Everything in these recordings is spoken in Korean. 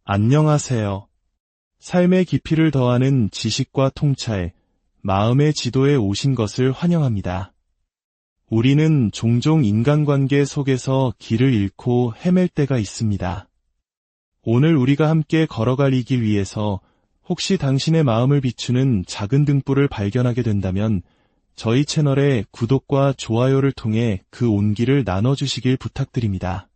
안녕하세요. 삶의 깊이를 더하는 지식과 통찰, 마음의 지도에 오신 것을 환영합니다. 우리는 종종 인간관계 속에서 길을 잃고 헤맬 때가 있습니다. 오늘 우리가 함께 걸어갈 이 길 위에서 혹시 당신의 마음을 비추는 작은 등불을 발견하게 된다면 저희 채널의 구독과 좋아요를 통해 그 온기를 나눠주시길 부탁드립니다.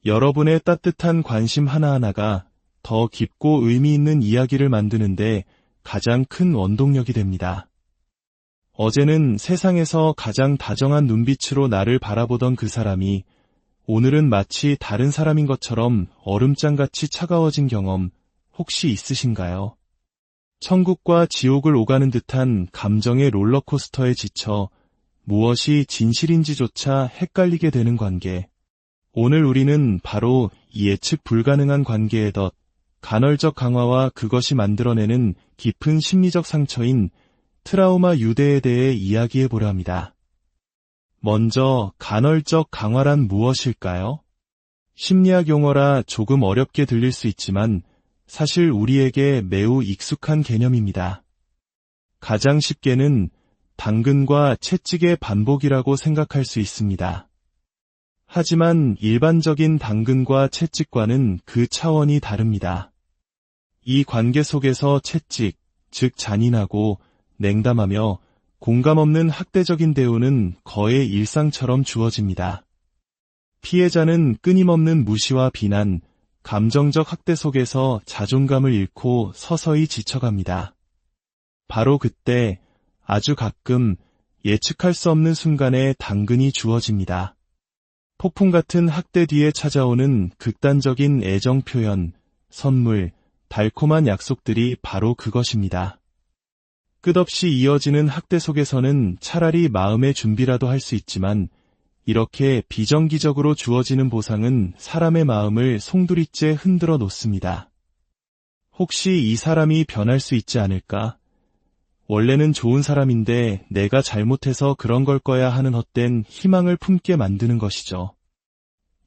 여러분의 따뜻한 관심 하나하나가 더 깊고 의미 있는 이야기를 만드는데 가장 큰 원동력이 됩니다. 어제는 세상에서 가장 다정한 눈빛으로 나를 바라보던 그 사람이 오늘은 마치 다른 사람인 것처럼 얼음장같이 차가워진 경험 혹시 있으신가요? 천국과 지옥을 오가는 듯한 감정의 롤러코스터에 지쳐 무엇이 진실인지조차 헷갈리게 되는 관계. 오늘 우리는 바로 이 예측 불가능한 관계의 덫, 간헐적 강화와 그것이 만들어내는 깊은 심리적 상처인 트라우마 유대에 대해 이야기해보려 합니다. 먼저 간헐적 강화란 무엇일까요? 심리학 용어라 조금 어렵게 들릴 수 있지만 사실 우리에게 매우 익숙한 개념입니다. 가장 쉽게는 당근과 채찍의 반복이라고 생각할 수 있습니다. 하지만 일반적인 당근과 채찍과는 그 차원이 다릅니다. 이 관계 속에서 채찍, 즉 잔인하고 냉담하며 공감 없는 학대적인 대우는 거의 일상처럼 주어집니다. 피해자는 끊임없는 무시와 비난, 감정적 학대 속에서 자존감을 잃고 서서히 지쳐갑니다. 바로 그때 아주 가끔 예측할 수 없는 순간에 당근이 주어집니다. 폭풍 같은 학대 뒤에 찾아오는 극단적인 애정 표현, 선물, 달콤한 약속들이 바로 그것입니다. 끝없이 이어지는 학대 속에서는 차라리 마음의 준비라도 할 수 있지만 이렇게 비정기적으로 주어지는 보상은 사람의 마음을 송두리째 흔들어 놓습니다. 혹시 이 사람이 변할 수 있지 않을까? 원래는 좋은 사람인데 내가 잘못해서 그런 걸 거야 하는 헛된 희망을 품게 만드는 것이죠.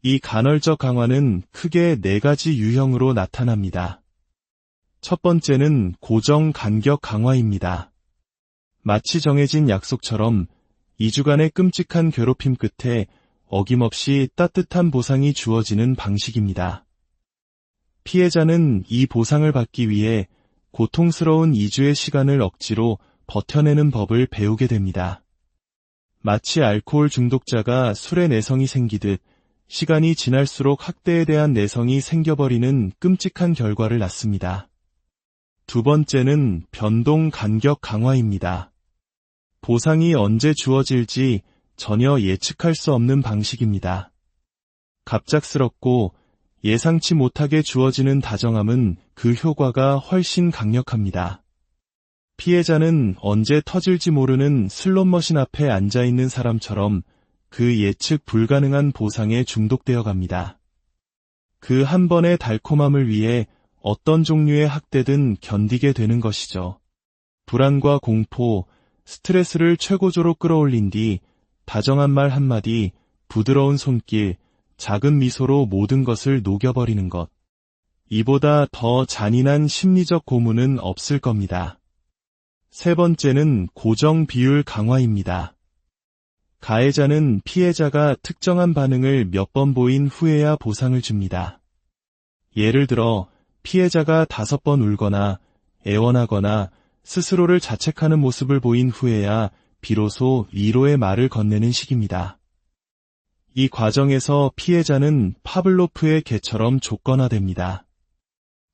이 간헐적 강화는 크게 4가지 유형으로 나타납니다. 첫 번째는 고정 간격 강화입니다. 마치 정해진 약속처럼 2주간의 끔찍한 괴롭힘 끝에 어김없이 따뜻한 보상이 주어지는 방식입니다. 피해자는 이 보상을 받기 위해 고통스러운 2주의 시간을 억지로 버텨내는 법을 배우게 됩니다. 마치 알코올 중독자가 술에 내성이 생기듯 시간이 지날수록 학대에 대한 내성이 생겨버리는 끔찍한 결과를 낳습니다. 두 번째는 변동 간격 강화입니다. 보상이 언제 주어질지 전혀 예측할 수 없는 방식입니다. 갑작스럽고 예상치 못하게 주어지는 다정함은 그 효과가 훨씬 강력합니다. 피해자는 언제 터질지 모르는 슬롯머신 앞에 앉아있는 사람처럼 그 예측 불가능한 보상에 중독되어 갑니다. 그 한 번의 달콤함을 위해 어떤 종류의 학대든 견디게 되는 것이죠. 불안과 공포, 스트레스를 최고조로 끌어올린 뒤 다정한 말 한마디, 부드러운 손길, 작은 미소로 모든 것을 녹여버리는 것. 이보다 더 잔인한 심리적 고문은 없을 겁니다. 세 번째는 고정 비율 강화입니다. 가해자는 피해자가 특정한 반응을 몇 번 보인 후에야 보상을 줍니다. 예를 들어 피해자가 5번 울거나 애원하거나 스스로를 자책하는 모습을 보인 후에야 비로소 위로의 말을 건네는 식입니다. 이 과정에서 피해자는 파블로프의 개처럼 조건화됩니다.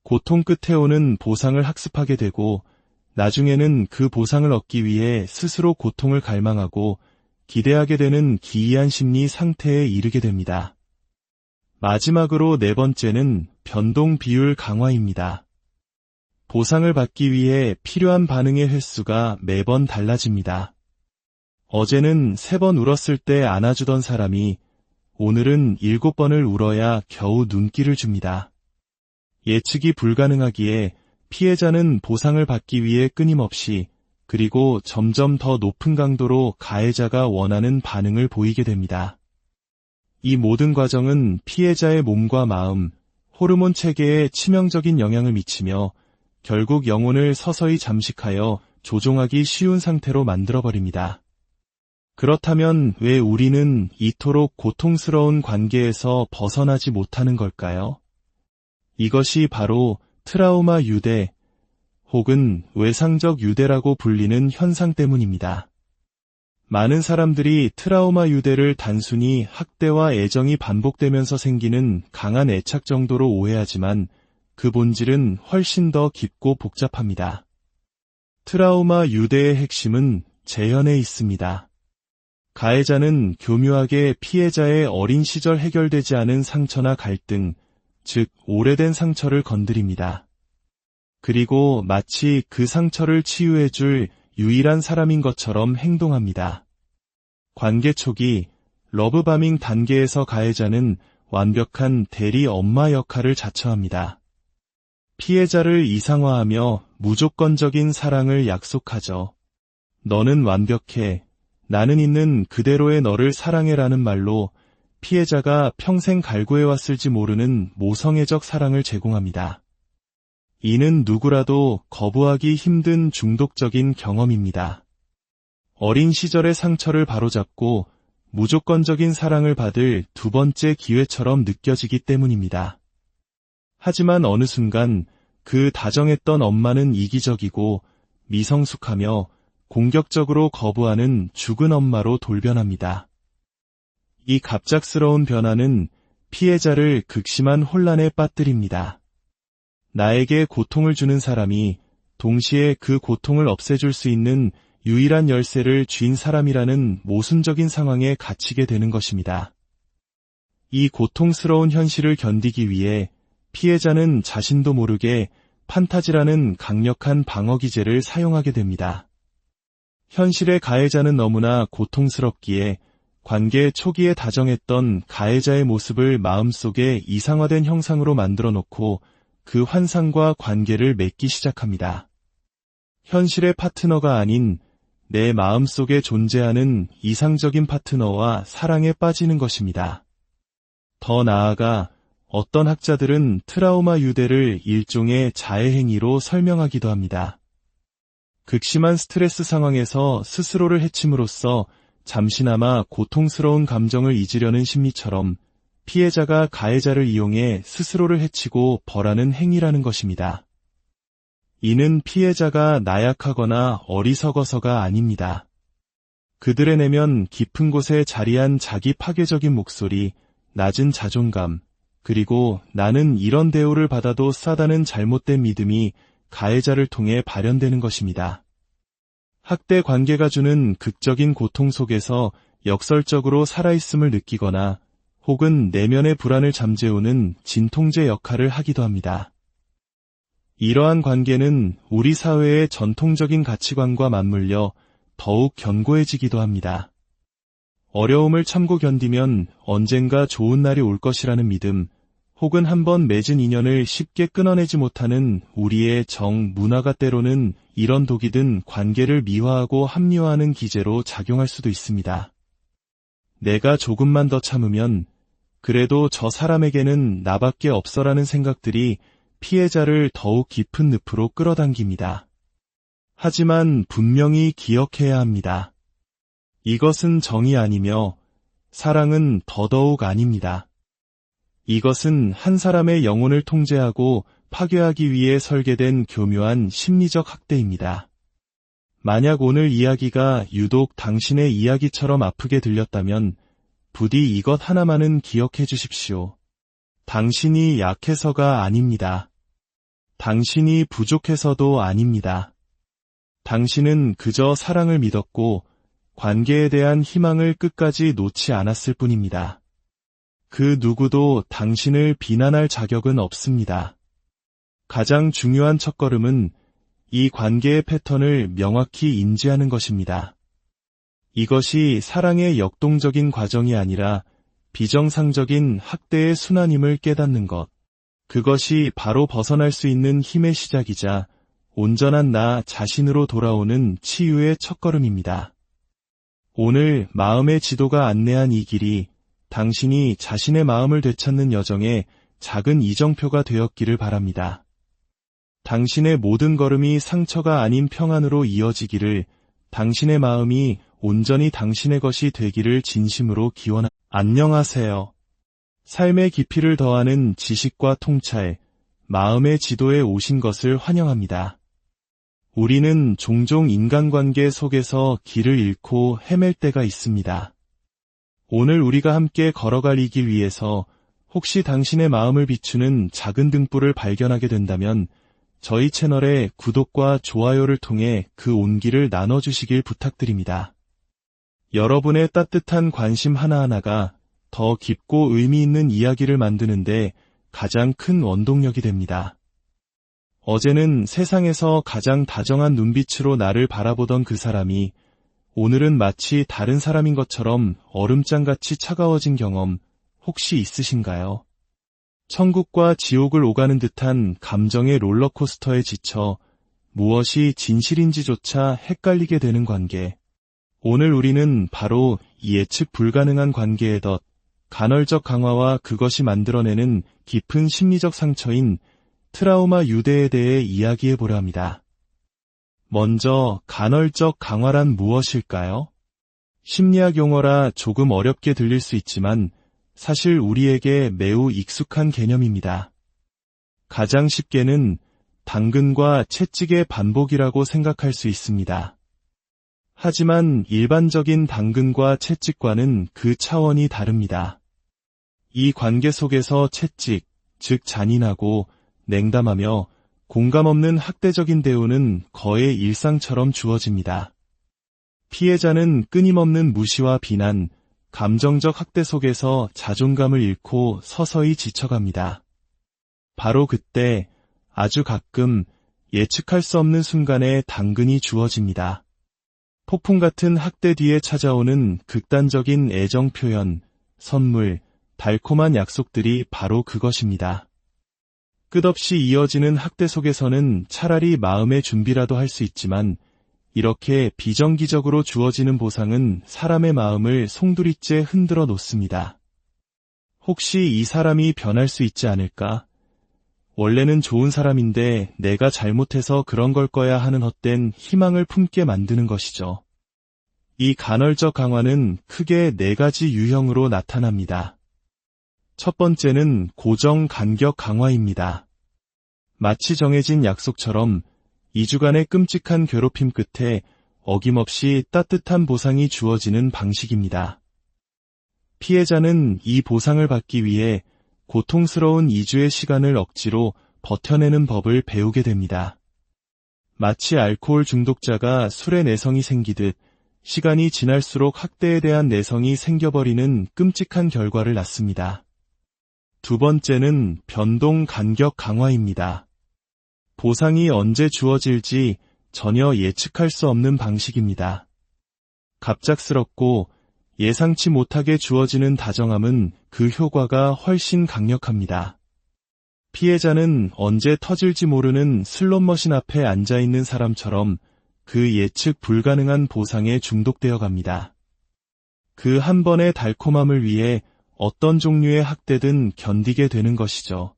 고통 끝에 오는 보상을 학습하게 되고 나중에는 그 보상을 얻기 위해 스스로 고통을 갈망하고 기대하게 되는 기이한 심리 상태에 이르게 됩니다. 마지막으로 4번째는 변동 비율 강화입니다. 보상을 받기 위해 필요한 반응의 횟수가 매번 달라집니다. 어제는 3번 울었을 때 안아주던 사람이 오늘은 7번을 울어야 겨우 눈길을 줍니다. 예측이 불가능하기에 피해자는 보상을 받기 위해 끊임없이 그리고 점점 더 높은 강도로 가해자가 원하는 반응을 보이게 됩니다. 이 모든 과정은 피해자의 몸과 마음, 호르몬 체계에 치명적인 영향을 미치며 결국 영혼을 서서히 잠식하여 조종하기 쉬운 상태로 만들어버립니다. 그렇다면 왜 우리는 이토록 고통스러운 관계에서 벗어나지 못하는 걸까요? 이것이 바로 트라우마 유대 혹은 외상적 유대라고 불리는 현상 때문입니다. 많은 사람들이 트라우마 유대를 단순히 학대와 애정이 반복되면서 생기는 강한 애착 정도로 오해하지만 그 본질은 훨씬 더 깊고 복잡합니다. 트라우마 유대의 핵심은 재현에 있습니다. 가해자는 교묘하게 피해자의 어린 시절 해결되지 않은 상처나 갈등, 즉 오래된 상처를 건드립니다. 그리고 마치 그 상처를 치유해줄 유일한 사람인 것처럼 행동합니다. 관계 초기 러브바밍 단계에서 가해자는 완벽한 대리 엄마 역할을 자처합니다. 피해자를 이상화하며 무조건적인 사랑을 약속하죠. 너는 완벽해. 나는 있는 그대로의 너를 사랑해라는 말로 피해자가 평생 갈구해왔을지 모르는 모성애적 사랑을 제공합니다. 이는 누구라도 거부하기 힘든 중독적인 경험입니다. 어린 시절의 상처를 바로잡고 무조건적인 사랑을 받을 두 번째 기회처럼 느껴지기 때문입니다. 하지만 어느 순간 그 다정했던 엄마는 이기적이고 미성숙하며 공격적으로 거부하는 죽은 엄마로 돌변합니다. 이 갑작스러운 변화는 피해자를 극심한 혼란에 빠뜨립니다. 나에게 고통을 주는 사람이 동시에 그 고통을 없애줄 수 있는 유일한 열쇠를 쥔 사람이라는 모순적인 상황에 갇히게 되는 것입니다. 이 고통스러운 현실을 견디기 위해 피해자는 자신도 모르게 판타지라는 강력한 방어 기제를 사용하게 됩니다. 현실의 가해자는 너무나 고통스럽기에 관계 초기에 다정했던 가해자의 모습을 마음속에 이상화된 형상으로 만들어 놓고 그 환상과 관계를 맺기 시작합니다. 현실의 파트너가 아닌 내 마음속에 존재하는 이상적인 파트너와 사랑에 빠지는 것입니다. 더 나아가 어떤 학자들은 트라우마 유대를 일종의 자해행위로 설명하기도 합니다. 극심한 스트레스 상황에서 스스로를 해침으로써 잠시나마 고통스러운 감정을 잊으려는 심리처럼 피해자가 가해자를 이용해 스스로를 해치고 벌하는 행위라는 것입니다. 이는 피해자가 나약하거나 어리석어서가 아닙니다. 그들의 내면 깊은 곳에 자리한 자기 파괴적인 목소리, 낮은 자존감, 그리고 나는 이런 대우를 받아도 싸다는 잘못된 믿음이 가해자를 통해 발현되는 것입니다. 학대 관계가 주는 극적인 고통 속에서 역설적으로 살아있음을 느끼거나 혹은 내면의 불안을 잠재우는 진통제 역할을 하기도 합니다. 이러한 관계는 우리 사회의 전통적인 가치관과 맞물려 더욱 견고해지기도 합니다. 어려움을 참고 견디면 언젠가 좋은 날이 올 것이라는 믿음, 혹은 한번 맺은 인연을 쉽게 끊어내지 못하는 우리의 문화가 때로는 이런 독이 든 관계를 미화하고 합리화하는 기제로 작용할 수도 있습니다. 내가 조금만 더 참으면 그래도 저 사람에게는 나밖에 없어라는 생각들이 피해자를 더욱 깊은 늪으로 끌어당깁니다. 하지만 분명히 기억해야 합니다. 이것은 정이 아니며 사랑은 더더욱 아닙니다. 이것은 한 사람의 영혼을 통제하고 파괴하기 위해 설계된 교묘한 심리적 학대입니다. 만약 오늘 이야기가 유독 당신의 이야기처럼 아프게 들렸다면 부디 이것 하나만은 기억해 주십시오. 당신이 약해서가 아닙니다. 당신이 부족해서도 아닙니다. 당신은 그저 사랑을 믿었고 관계에 대한 희망을 끝까지 놓지 않았을 뿐입니다. 그 누구도 당신을 비난할 자격은 없습니다. 가장 중요한 첫걸음은 이 관계의 패턴을 명확히 인지하는 것입니다. 이것이 사랑의 역동적인 과정이 아니라 비정상적인 학대의 순환임을 깨닫는 것. 그것이 바로 벗어날 수 있는 힘의 시작이자 온전한 나 자신으로 돌아오는 치유의 첫걸음입니다. 오늘 마음의 지도가 안내한 이 길이 당신이 자신의 마음을 되찾는 여정에 작은 이정표가 되었기를 바랍니다. 당신의 모든 걸음이 상처가 아닌 평안으로 이어지기를, 당신의 마음이 온전히 당신의 것이 되기를 진심으로 기원합니다. 안녕하세요. 삶의 깊이를 더하는 지식과 통찰, 마음의 지도에 오신 것을 환영합니다. 우리는 종종 인간관계 속에서 길을 잃고 헤맬 때가 있습니다. 오늘 우리가 함께 걸어갈 이 길 위에서 혹시 당신의 마음을 비추는 작은 등불을 발견하게 된다면 저희 채널의 구독과 좋아요를 통해 그 온기를 나눠주시길 부탁드립니다. 여러분의 따뜻한 관심 하나하나가 더 깊고 의미 있는 이야기를 만드는데 가장 큰 원동력이 됩니다. 어제는 세상에서 가장 다정한 눈빛으로 나를 바라보던 그 사람이 오늘은 마치 다른 사람인 것처럼 얼음장같이 차가워진 경험 혹시 있으신가요? 천국과 지옥을 오가는 듯한 감정의 롤러코스터에 지쳐 무엇이 진실인지조차 헷갈리게 되는 관계. 오늘 우리는 바로 이 예측 불가능한 관계의 덫, 간헐적 강화와 그것이 만들어내는 깊은 심리적 상처인 트라우마 유대에 대해 이야기해보려 합니다. 먼저 간헐적 강화란 무엇일까요? 심리학 용어라 조금 어렵게 들릴 수 있지만 사실 우리에게 매우 익숙한 개념입니다. 가장 쉽게는 당근과 채찍의 반복이라고 생각할 수 있습니다. 하지만 일반적인 당근과 채찍과는 그 차원이 다릅니다. 이 관계 속에서 채찍, 즉 잔인하고 냉담하며 공감 없는 학대적인 대우는 거의 일상처럼 주어집니다. 피해자는 끊임없는 무시와 비난, 감정적 학대 속에서 자존감을 잃고 서서히 지쳐갑니다. 바로 그때 아주 가끔 예측할 수 없는 순간에 당근이 주어집니다. 폭풍 같은 학대 뒤에 찾아오는 극단적인 애정 표현, 선물, 달콤한 약속들이 바로 그것입니다. 끝없이 이어지는 학대 속에서는 차라리 마음의 준비라도 할 수 있지만 이렇게 비정기적으로 주어지는 보상은 사람의 마음을 송두리째 흔들어 놓습니다. 혹시 이 사람이 변할 수 있지 않을까? 원래는 좋은 사람인데 내가 잘못해서 그런 걸 거야 하는 헛된 희망을 품게 만드는 것이죠. 이 간헐적 강화는 크게 4가지 유형으로 나타납니다. 첫 번째는 고정 간격 강화입니다. 마치 정해진 약속처럼 2주간의 끔찍한 괴롭힘 끝에 어김없이 따뜻한 보상이 주어지는 방식입니다. 피해자는 이 보상을 받기 위해 고통스러운 2주의 시간을 억지로 버텨내는 법을 배우게 됩니다. 마치 알코올 중독자가 술에 내성이 생기듯 시간이 지날수록 학대에 대한 내성이 생겨버리는 끔찍한 결과를 낳습니다. 두 번째는 변동 간격 강화입니다. 보상이 언제 주어질지 전혀 예측할 수 없는 방식입니다. 갑작스럽고 예상치 못하게 주어지는 다정함은 그 효과가 훨씬 강력합니다. 피해자는 언제 터질지 모르는 슬롯머신 앞에 앉아있는 사람처럼 그 예측 불가능한 보상에 중독되어 갑니다. 그 한 번의 달콤함을 위해 어떤 종류의 학대든 견디게 되는 것이죠.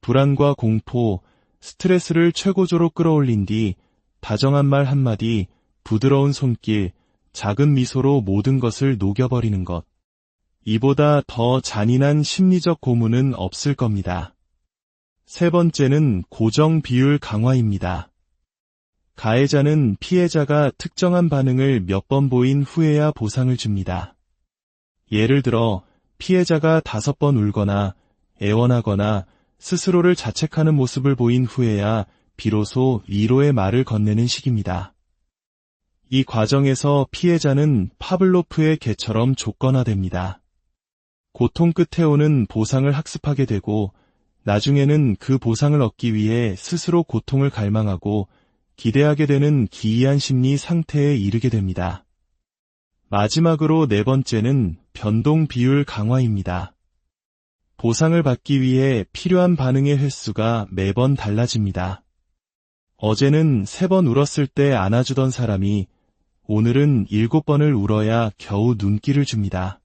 불안과 공포, 스트레스를 최고조로 끌어올린 뒤 다정한 말 한마디, 부드러운 손길, 작은 미소로 모든 것을 녹여버리는 것. 이보다 더 잔인한 심리적 고문은 없을 겁니다. 세 번째는 고정 비율 강화입니다. 가해자는 피해자가 특정한 반응을 몇 번 보인 후에야 보상을 줍니다. 예를 들어 피해자가 5번 울거나 애원하거나 스스로를 자책하는 모습을 보인 후에야 비로소 위로의 말을 건네는 식입니다. 이 과정에서 피해자는 파블로프의 개처럼 조건화됩니다. 고통 끝에 오는 보상을 학습하게 되고 나중에는 그 보상을 얻기 위해 스스로 고통을 갈망하고 기대하게 되는 기이한 심리 상태에 이르게 됩니다. 마지막으로 4번째는 변동 비율 강화입니다. 보상을 받기 위해 필요한 반응의 횟수가 매번 달라집니다. 어제는 3번 울었을 때 안아주던 사람이 오늘은 7번을 울어야 겨우 눈길을 줍니다.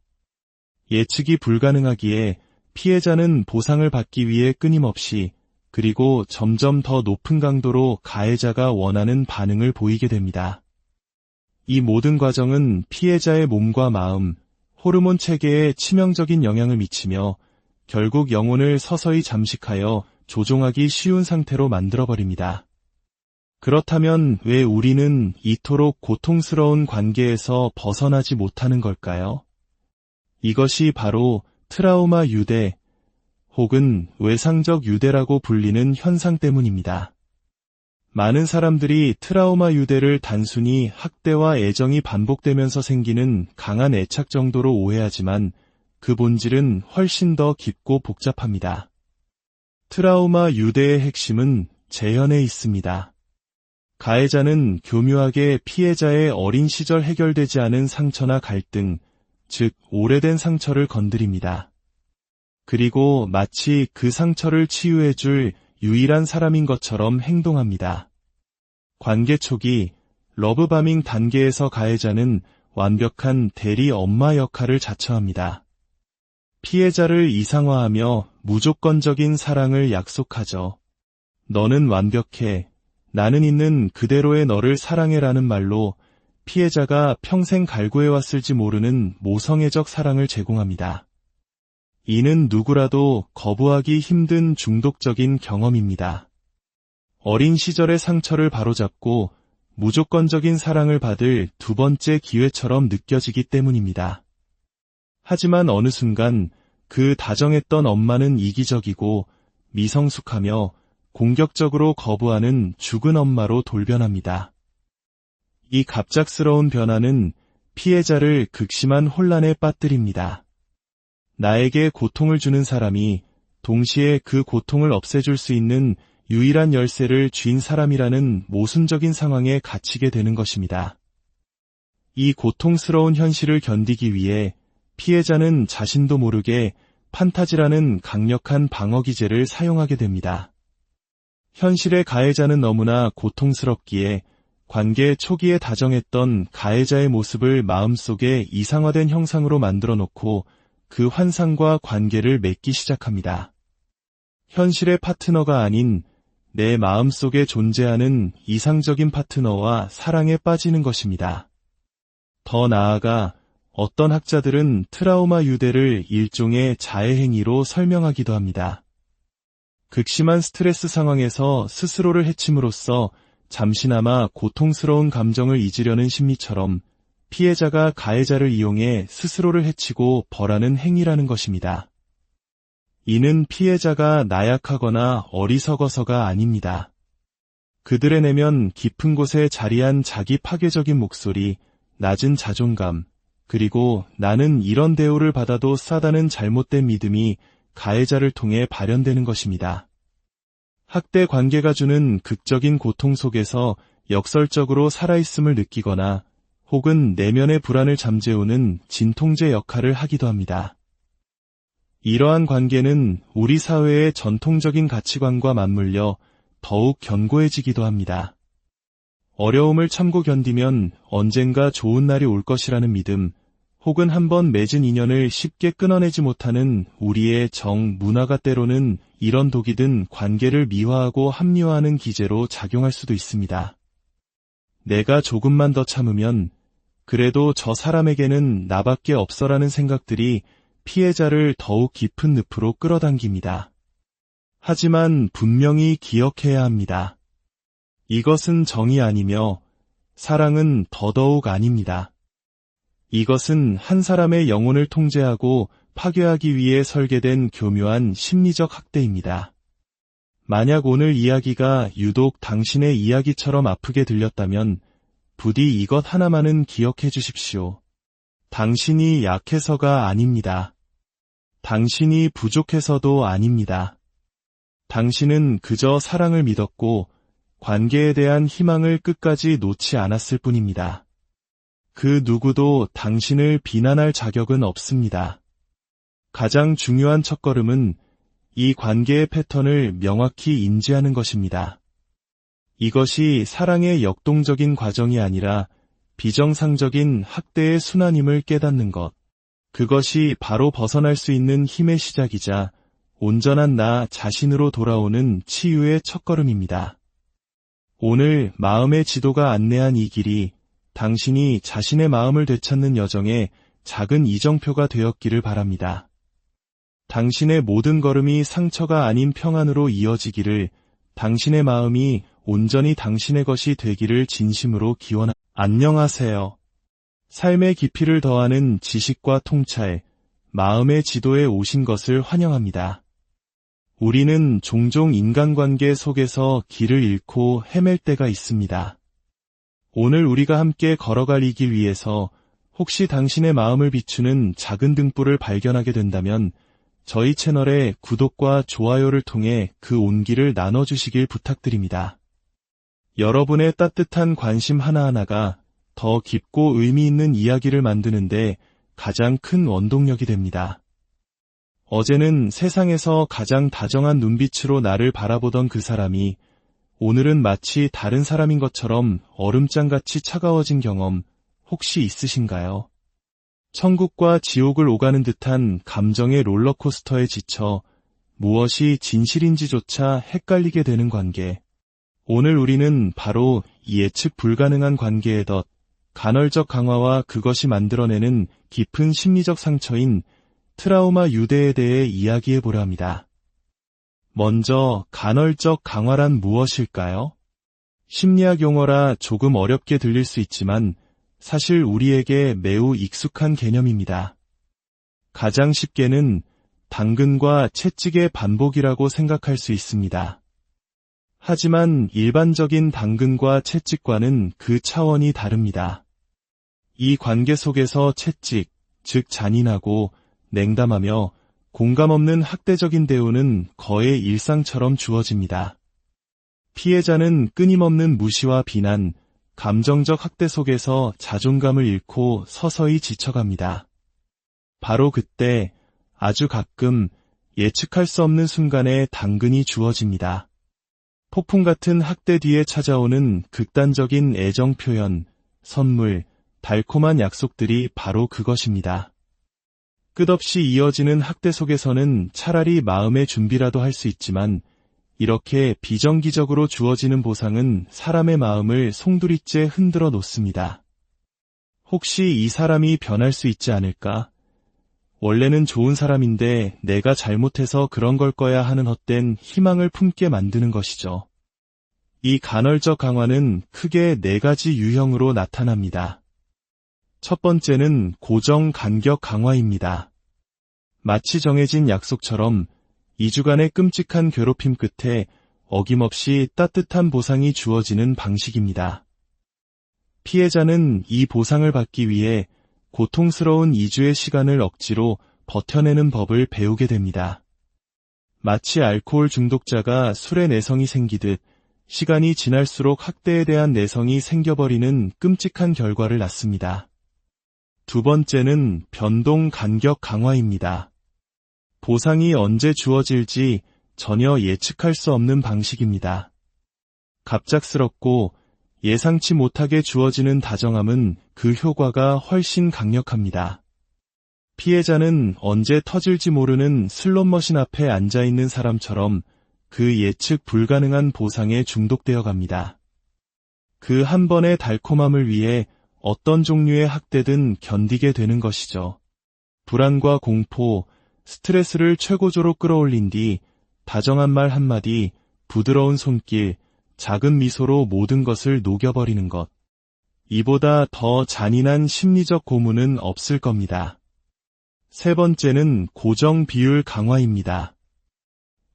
예측이 불가능하기에 피해자는 보상을 받기 위해 끊임없이 그리고 점점 더 높은 강도로 가해자가 원하는 반응을 보이게 됩니다. 이 모든 과정은 피해자의 몸과 마음, 호르몬 체계에 치명적인 영향을 미치며 결국 영혼을 서서히 잠식하여 조종하기 쉬운 상태로 만들어버립니다. 그렇다면 왜 우리는 이토록 고통스러운 관계에서 벗어나지 못하는 걸까요? 이것이 바로 트라우마 유대 혹은 외상적 유대라고 불리는 현상 때문입니다. 많은 사람들이 트라우마 유대를 단순히 학대와 애정이 반복되면서 생기는 강한 애착 정도로 오해하지만 그 본질은 훨씬 더 깊고 복잡합니다. 트라우마 유대의 핵심은 재현에 있습니다. 가해자는 교묘하게 피해자의 어린 시절 해결되지 않은 상처나 갈등, 즉 오래된 상처를 건드립니다. 그리고 마치 그 상처를 치유해줄 유일한 사람인 것처럼 행동합니다. 관계 초기 러브바밍 단계에서 가해자는 완벽한 대리 엄마 역할을 자처합니다. 피해자를 이상화하며 무조건적인 사랑을 약속하죠. 너는 완벽해. 나는 있는 그대로의 너를 사랑해라는 말로 피해자가 평생 갈구해왔을지 모르는 모성애적 사랑을 제공합니다. 이는 누구라도 거부하기 힘든 중독적인 경험입니다. 어린 시절의 상처를 바로잡고 무조건적인 사랑을 받을 두 번째 기회처럼 느껴지기 때문입니다. 하지만 어느 순간 그 다정했던 엄마는 이기적이고 미성숙하며 공격적으로 거부하는 죽은 엄마로 돌변합니다. 이 갑작스러운 변화는 피해자를 극심한 혼란에 빠뜨립니다. 나에게 고통을 주는 사람이 동시에 그 고통을 없애줄 수 있는 유일한 열쇠를 쥔 사람이라는 모순적인 상황에 갇히게 되는 것입니다. 이 고통스러운 현실을 견디기 위해 피해자는 자신도 모르게 판타지라는 강력한 방어 기제를 사용하게 됩니다. 현실의 가해자는 너무나 고통스럽기에 관계 초기에 다정했던 가해자의 모습을 마음속에 이상화된 형상으로 만들어 놓고 그 환상과 관계를 맺기 시작합니다. 현실의 파트너가 아닌 내 마음속에 존재하는 이상적인 파트너와 사랑에 빠지는 것입니다. 더 나아가 어떤 학자들은 트라우마 유대를 일종의 자해행위로 설명하기도 합니다. 극심한 스트레스 상황에서 스스로를 해침으로써 잠시나마 고통스러운 감정을 잊으려는 심리처럼 피해자가 가해자를 이용해 스스로를 해치고 벌하는 행위라는 것입니다. 이는 피해자가 나약하거나 어리석어서가 아닙니다. 그들의 내면 깊은 곳에 자리한 자기 파괴적인 목소리, 낮은 자존감, 그리고 나는 이런 대우를 받아도 싸다는 잘못된 믿음이 가해자를 통해 발현되는 것입니다. 학대 관계가 주는 극적인 고통 속에서 역설적으로 살아있음을 느끼거나 혹은 내면의 불안을 잠재우는 진통제 역할을 하기도 합니다. 이러한 관계는 우리 사회의 전통적인 가치관과 맞물려 더욱 견고해지기도 합니다. 어려움을 참고 견디면 언젠가 좋은 날이 올 것이라는 믿음, 혹은 한번 맺은 인연을 쉽게 끊어내지 못하는 우리의 문화가 때로는 이런 독이 든 관계를 미화하고 합리화하는 기제로 작용할 수도 있습니다. 내가 조금만 더 참으면 그래도 저 사람에게는 나밖에 없어라는 생각들이 피해자를 더욱 깊은 늪으로 끌어당깁니다. 하지만 분명히 기억해야 합니다. 이것은 정이 아니며 사랑은 더더욱 아닙니다. 이것은 한 사람의 영혼을 통제하고 파괴하기 위해 설계된 교묘한 심리적 학대입니다. 만약 오늘 이야기가 유독 당신의 이야기처럼 아프게 들렸다면 부디 이것 하나만은 기억해 주십시오. 당신이 약해서가 아닙니다. 당신이 부족해서도 아닙니다. 당신은 그저 사랑을 믿었고 관계에 대한 희망을 끝까지 놓지 않았을 뿐입니다. 그 누구도 당신을 비난할 자격은 없습니다. 가장 중요한 첫걸음은 이 관계의 패턴을 명확히 인지하는 것입니다. 이것이 사랑의 역동적인 과정이 아니라 비정상적인 학대의 순환임을 깨닫는 것. 그것이 바로 벗어날 수 있는 힘의 시작이자 온전한 나 자신으로 돌아오는 치유의 첫걸음입니다. 오늘 마음의 지도가 안내한 이 길이 당신이 자신의 마음을 되찾는 여정에 작은 이정표가 되었기를 바랍니다. 당신의 모든 걸음이 상처가 아닌 평안으로 이어지기를, 당신의 마음이 온전히 당신의 것이 되기를 진심으로 기원합니다. 안녕하세요. 삶의 깊이를 더하는 지식과 통찰, 마음의 지도에 오신 것을 환영합니다. 우리는 종종 인간관계 속에서 길을 잃고 헤맬 때가 있습니다. 오늘 우리가 함께 걸어갈 이 길 위에서 혹시 당신의 마음을 비추는 작은 등불을 발견하게 된다면 저희 채널의 구독과 좋아요를 통해 그 온기를 나눠주시길 부탁드립니다. 여러분의 따뜻한 관심 하나하나가 더 깊고 의미 있는 이야기를 만드는데 가장 큰 원동력이 됩니다. 어제는 세상에서 가장 다정한 눈빛으로 나를 바라보던 그 사람이 오늘은 마치 다른 사람인 것처럼 얼음장같이 차가워진 경험 혹시 있으신가요? 천국과 지옥을 오가는 듯한 감정의 롤러코스터에 지쳐 무엇이 진실인지조차 헷갈리게 되는 관계. 오늘 우리는 바로 이 예측 불가능한 관계의 덫, 간헐적 강화와 그것이 만들어내는 깊은 심리적 상처인 트라우마 유대에 대해 이야기해보려 합니다. 먼저 간헐적 강화란 무엇일까요? 심리학 용어라 조금 어렵게 들릴 수 있지만 사실 우리에게 매우 익숙한 개념입니다. 가장 쉽게는 당근과 채찍의 반복이라고 생각할 수 있습니다. 하지만 일반적인 당근과 채찍과는 그 차원이 다릅니다. 이 관계 속에서 채찍, 즉 잔인하고 냉담하며 공감 없는 학대적인 대우는 거의 일상처럼 주어집니다. 피해자는 끊임없는 무시와 비난, 감정적 학대 속에서 자존감을 잃고 서서히 지쳐갑니다. 바로 그때 아주 가끔 예측할 수 없는 순간에 당근이 주어집니다. 폭풍 같은 학대 뒤에 찾아오는 극단적인 애정 표현, 선물, 달콤한 약속들이 바로 그것입니다. 끝없이 이어지는 학대 속에서는 차라리 마음의 준비라도 할 수 있지만 이렇게 비정기적으로 주어지는 보상은 사람의 마음을 송두리째 흔들어 놓습니다. 혹시 이 사람이 변할 수 있지 않을까? 원래는 좋은 사람인데 내가 잘못해서 그런 걸 거야 하는 헛된 희망을 품게 만드는 것이죠. 이 간헐적 강화는 크게 4가지 유형으로 나타납니다. 첫 번째는 고정 간격 강화입니다. 마치 정해진 약속처럼 2주간의 끔찍한 괴롭힘 끝에 어김없이 따뜻한 보상이 주어지는 방식입니다. 피해자는 이 보상을 받기 위해 고통스러운 2주의 시간을 억지로 버텨내는 법을 배우게 됩니다. 마치 알코올 중독자가 술에 내성이 생기듯 시간이 지날수록 학대에 대한 내성이 생겨버리는 끔찍한 결과를 낳습니다. 두 번째는 변동 간격 강화입니다. 보상이 언제 주어질지 전혀 예측할 수 없는 방식입니다. 갑작스럽고 예상치 못하게 주어지는 다정함은 그 효과가 훨씬 강력합니다. 피해자는 언제 터질지 모르는 슬롯머신 앞에 앉아있는 사람처럼 그 예측 불가능한 보상에 중독되어 갑니다. 그 한 번의 달콤함을 위해 어떤 종류의 학대든 견디게 되는 것이죠. 불안과 공포, 스트레스를 최고조로 끌어올린 뒤 다정한 말 한마디, 부드러운 손길, 작은 미소로 모든 것을 녹여버리는 것. 이보다 더 잔인한 심리적 고문은 없을 겁니다. 세 번째는 고정 비율 강화입니다.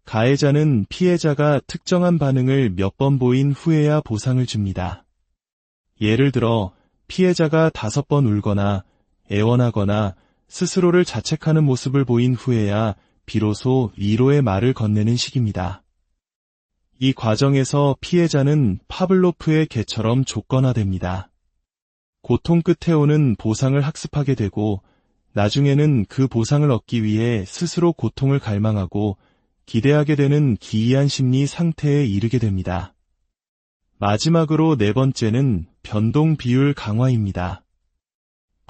가해자는 피해자가 특정한 반응을 몇 번 보인 후에야 보상을 줍니다. 예를 들어 피해자가 5번 울거나 애원하거나 스스로를 자책하는 모습을 보인 후에야 비로소 위로의 말을 건네는 식입니다. 이 과정에서 피해자는 파블로프의 개처럼 조건화됩니다. 고통 끝에 오는 보상을 학습하게 되고 나중에는 그 보상을 얻기 위해 스스로 고통을 갈망하고 기대하게 되는 기이한 심리 상태에 이르게 됩니다. 마지막으로 4번째는 변동 비율 강화입니다.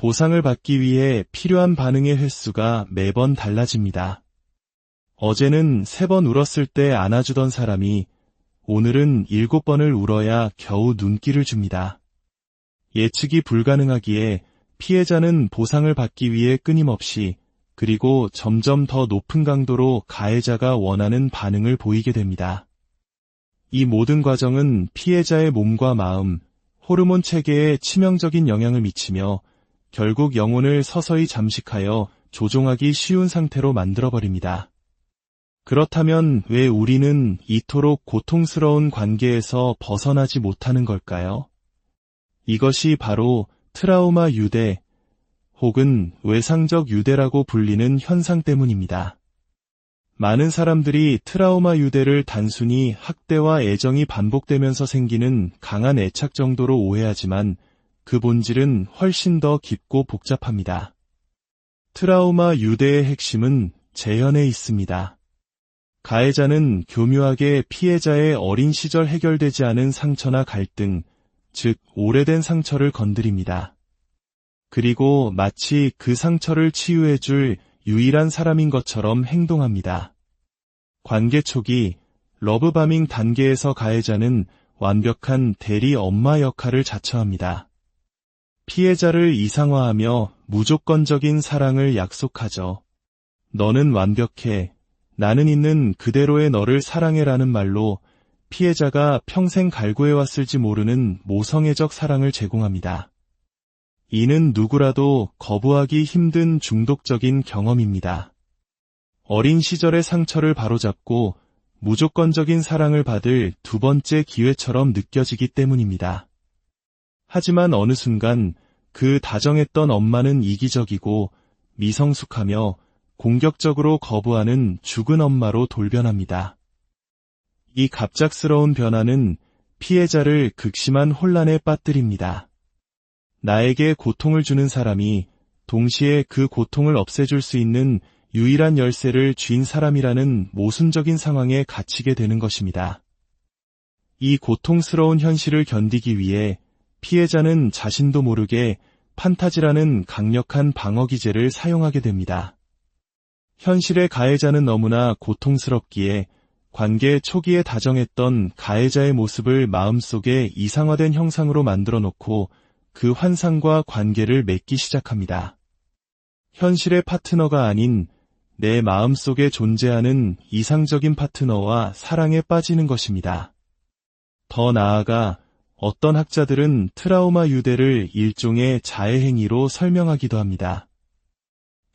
보상을 받기 위해 필요한 반응의 횟수가 매번 달라집니다. 어제는 3번 울었을 때 안아주던 사람이 오늘은 7번을 울어야 겨우 눈길을 줍니다. 예측이 불가능하기에 피해자는 보상을 받기 위해 끊임없이 그리고 점점 더 높은 강도로 가해자가 원하는 반응을 보이게 됩니다. 이 모든 과정은 피해자의 몸과 마음, 호르몬 체계에 치명적인 영향을 미치며 결국 영혼을 서서히 잠식하여 조종하기 쉬운 상태로 만들어버립니다. 그렇다면 왜 우리는 이토록 고통스러운 관계에서 벗어나지 못하는 걸까요? 이것이 바로 트라우마 유대 혹은 외상적 유대라고 불리는 현상 때문입니다. 많은 사람들이 트라우마 유대를 단순히 학대와 애정이 반복되면서 생기는 강한 애착 정도로 오해하지만 그 본질은 훨씬 더 깊고 복잡합니다. 트라우마 유대의 핵심은 재현에 있습니다. 가해자는 교묘하게 피해자의 어린 시절 해결되지 않은 상처나 갈등, 즉 오래된 상처를 건드립니다. 그리고 마치 그 상처를 치유해줄 유일한 사람인 것처럼 행동합니다. 관계 초기 러브바밍 단계에서 가해자는 완벽한 대리 엄마 역할을 자처합니다. 피해자를 이상화하며 무조건적인 사랑을 약속하죠. 너는 완벽해. 나는 있는 그대로의 너를 사랑해라는 말로 피해자가 평생 갈구해왔을지 모르는 모성애적 사랑을 제공합니다. 이는 누구라도 거부하기 힘든 중독적인 경험입니다. 어린 시절의 상처를 바로잡고 무조건적인 사랑을 받을 두 번째 기회처럼 느껴지기 때문입니다. 하지만 어느 순간 그 다정했던 엄마는 이기적이고 미성숙하며 공격적으로 거부하는 죽은 엄마로 돌변합니다. 이 갑작스러운 변화는 피해자를 극심한 혼란에 빠뜨립니다. 나에게 고통을 주는 사람이 동시에 그 고통을 없애줄 수 있는 유일한 열쇠를 쥔 사람이라는 모순적인 상황에 갇히게 되는 것입니다. 이 고통스러운 현실을 견디기 위해 피해자는 자신도 모르게 판타지라는 강력한 방어기제를 사용하게 됩니다. 현실의 가해자는 너무나 고통스럽기에 관계 초기에 다정했던 가해자의 모습을 마음속에 이상화된 형상으로 만들어 놓고 그 환상과 관계를 맺기 시작합니다. 현실의 파트너가 아닌 내 마음속에 존재하는 이상적인 파트너와 사랑에 빠지는 것입니다. 더 나아가 어떤 학자들은 트라우마 유대를 일종의 자해행위로 설명하기도 합니다.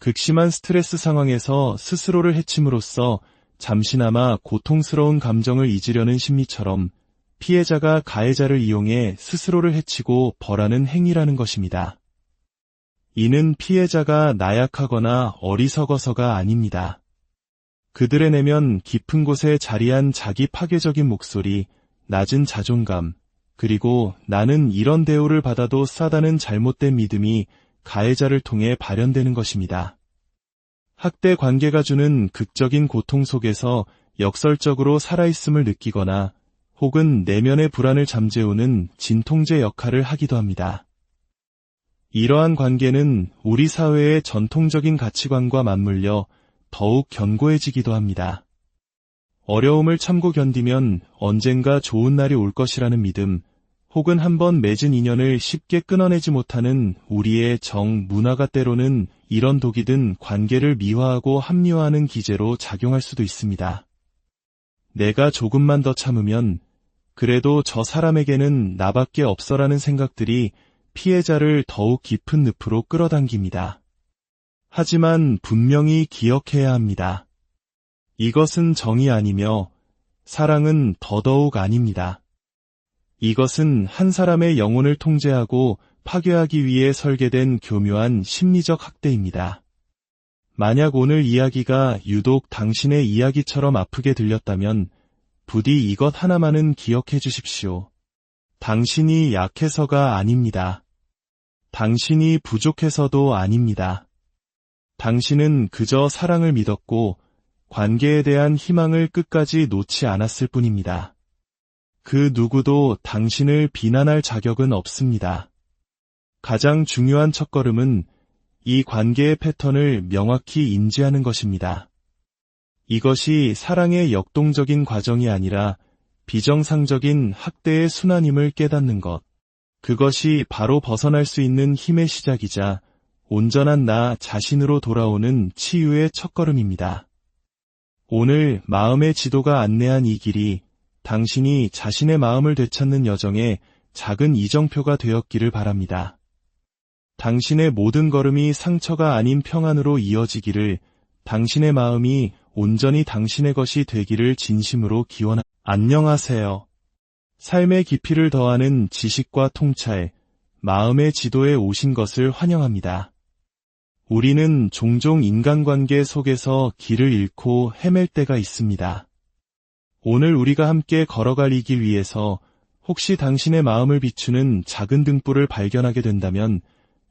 극심한 스트레스 상황에서 스스로를 해침으로써 잠시나마 고통스러운 감정을 잊으려는 심리처럼 피해자가 가해자를 이용해 스스로를 해치고 벌하는 행위라는 것입니다. 이는 피해자가 나약하거나 어리석어서가 아닙니다. 그들의 내면 깊은 곳에 자리한 자기 파괴적인 목소리, 낮은 자존감, 그리고 나는 이런 대우를 받아도 싸다는 잘못된 믿음이 가해자를 통해 발현되는 것입니다. 학대 관계가 주는 극적인 고통 속에서 역설적으로 살아있음을 느끼거나 혹은 내면의 불안을 잠재우는 진통제 역할을 하기도 합니다. 이러한 관계는 우리 사회의 전통적인 가치관과 맞물려 더욱 견고해지기도 합니다. 어려움을 참고 견디면 언젠가 좋은 날이 올 것이라는 믿음, 혹은 한번 맺은 인연을 쉽게 끊어내지 못하는 우리의 문화가 때로는 이런 독이 든 관계를 미화하고 합리화하는 기제로 작용할 수도 있습니다. 내가 조금만 더 참으면 그래도 저 사람에게는 나밖에 없어라는 생각들이 피해자를 더욱 깊은 늪으로 끌어당깁니다. 하지만 분명히 기억해야 합니다. 이것은 정이 아니며 사랑은 더더욱 아닙니다. 이것은 한 사람의 영혼을 통제하고 파괴하기 위해 설계된 교묘한 심리적 학대입니다. 만약 오늘 이야기가 유독 당신의 이야기처럼 아프게 들렸다면 부디 이것 하나만은 기억해 주십시오. 당신이 약해서가 아닙니다. 당신이 부족해서도 아닙니다. 당신은 그저 사랑을 믿었고 관계에 대한 희망을 끝까지 놓지 않았을 뿐입니다. 그 누구도 당신을 비난할 자격은 없습니다. 가장 중요한 첫걸음은 이 관계의 패턴을 명확히 인지하는 것입니다. 이것이 사랑의 역동적인 과정이 아니라 비정상적인 학대의 순환임을 깨닫는 것. 그것이 바로 벗어날 수 있는 힘의 시작이자 온전한 나 자신으로 돌아오는 치유의 첫걸음입니다. 오늘 마음의 지도가 안내한 이 길이 당신이 자신의 마음을 되찾는 여정에 작은 이정표가 되었기를 바랍니다. 당신의 모든 걸음이 상처가 아닌 평안으로 이어지기를, 당신의 마음이 온전히 당신의 것이 되기를 진심으로 기원합니다. 안녕하세요. 삶의 깊이를 더하는 지식과 통찰, 마음의 지도에 오신 것을 환영합니다. 우리는 종종 인간관계 속에서 길을 잃고 헤맬 때가 있습니다. 오늘 우리가 함께 걸어갈 이 길 위에서 혹시 당신의 마음을 비추는 작은 등불을 발견하게 된다면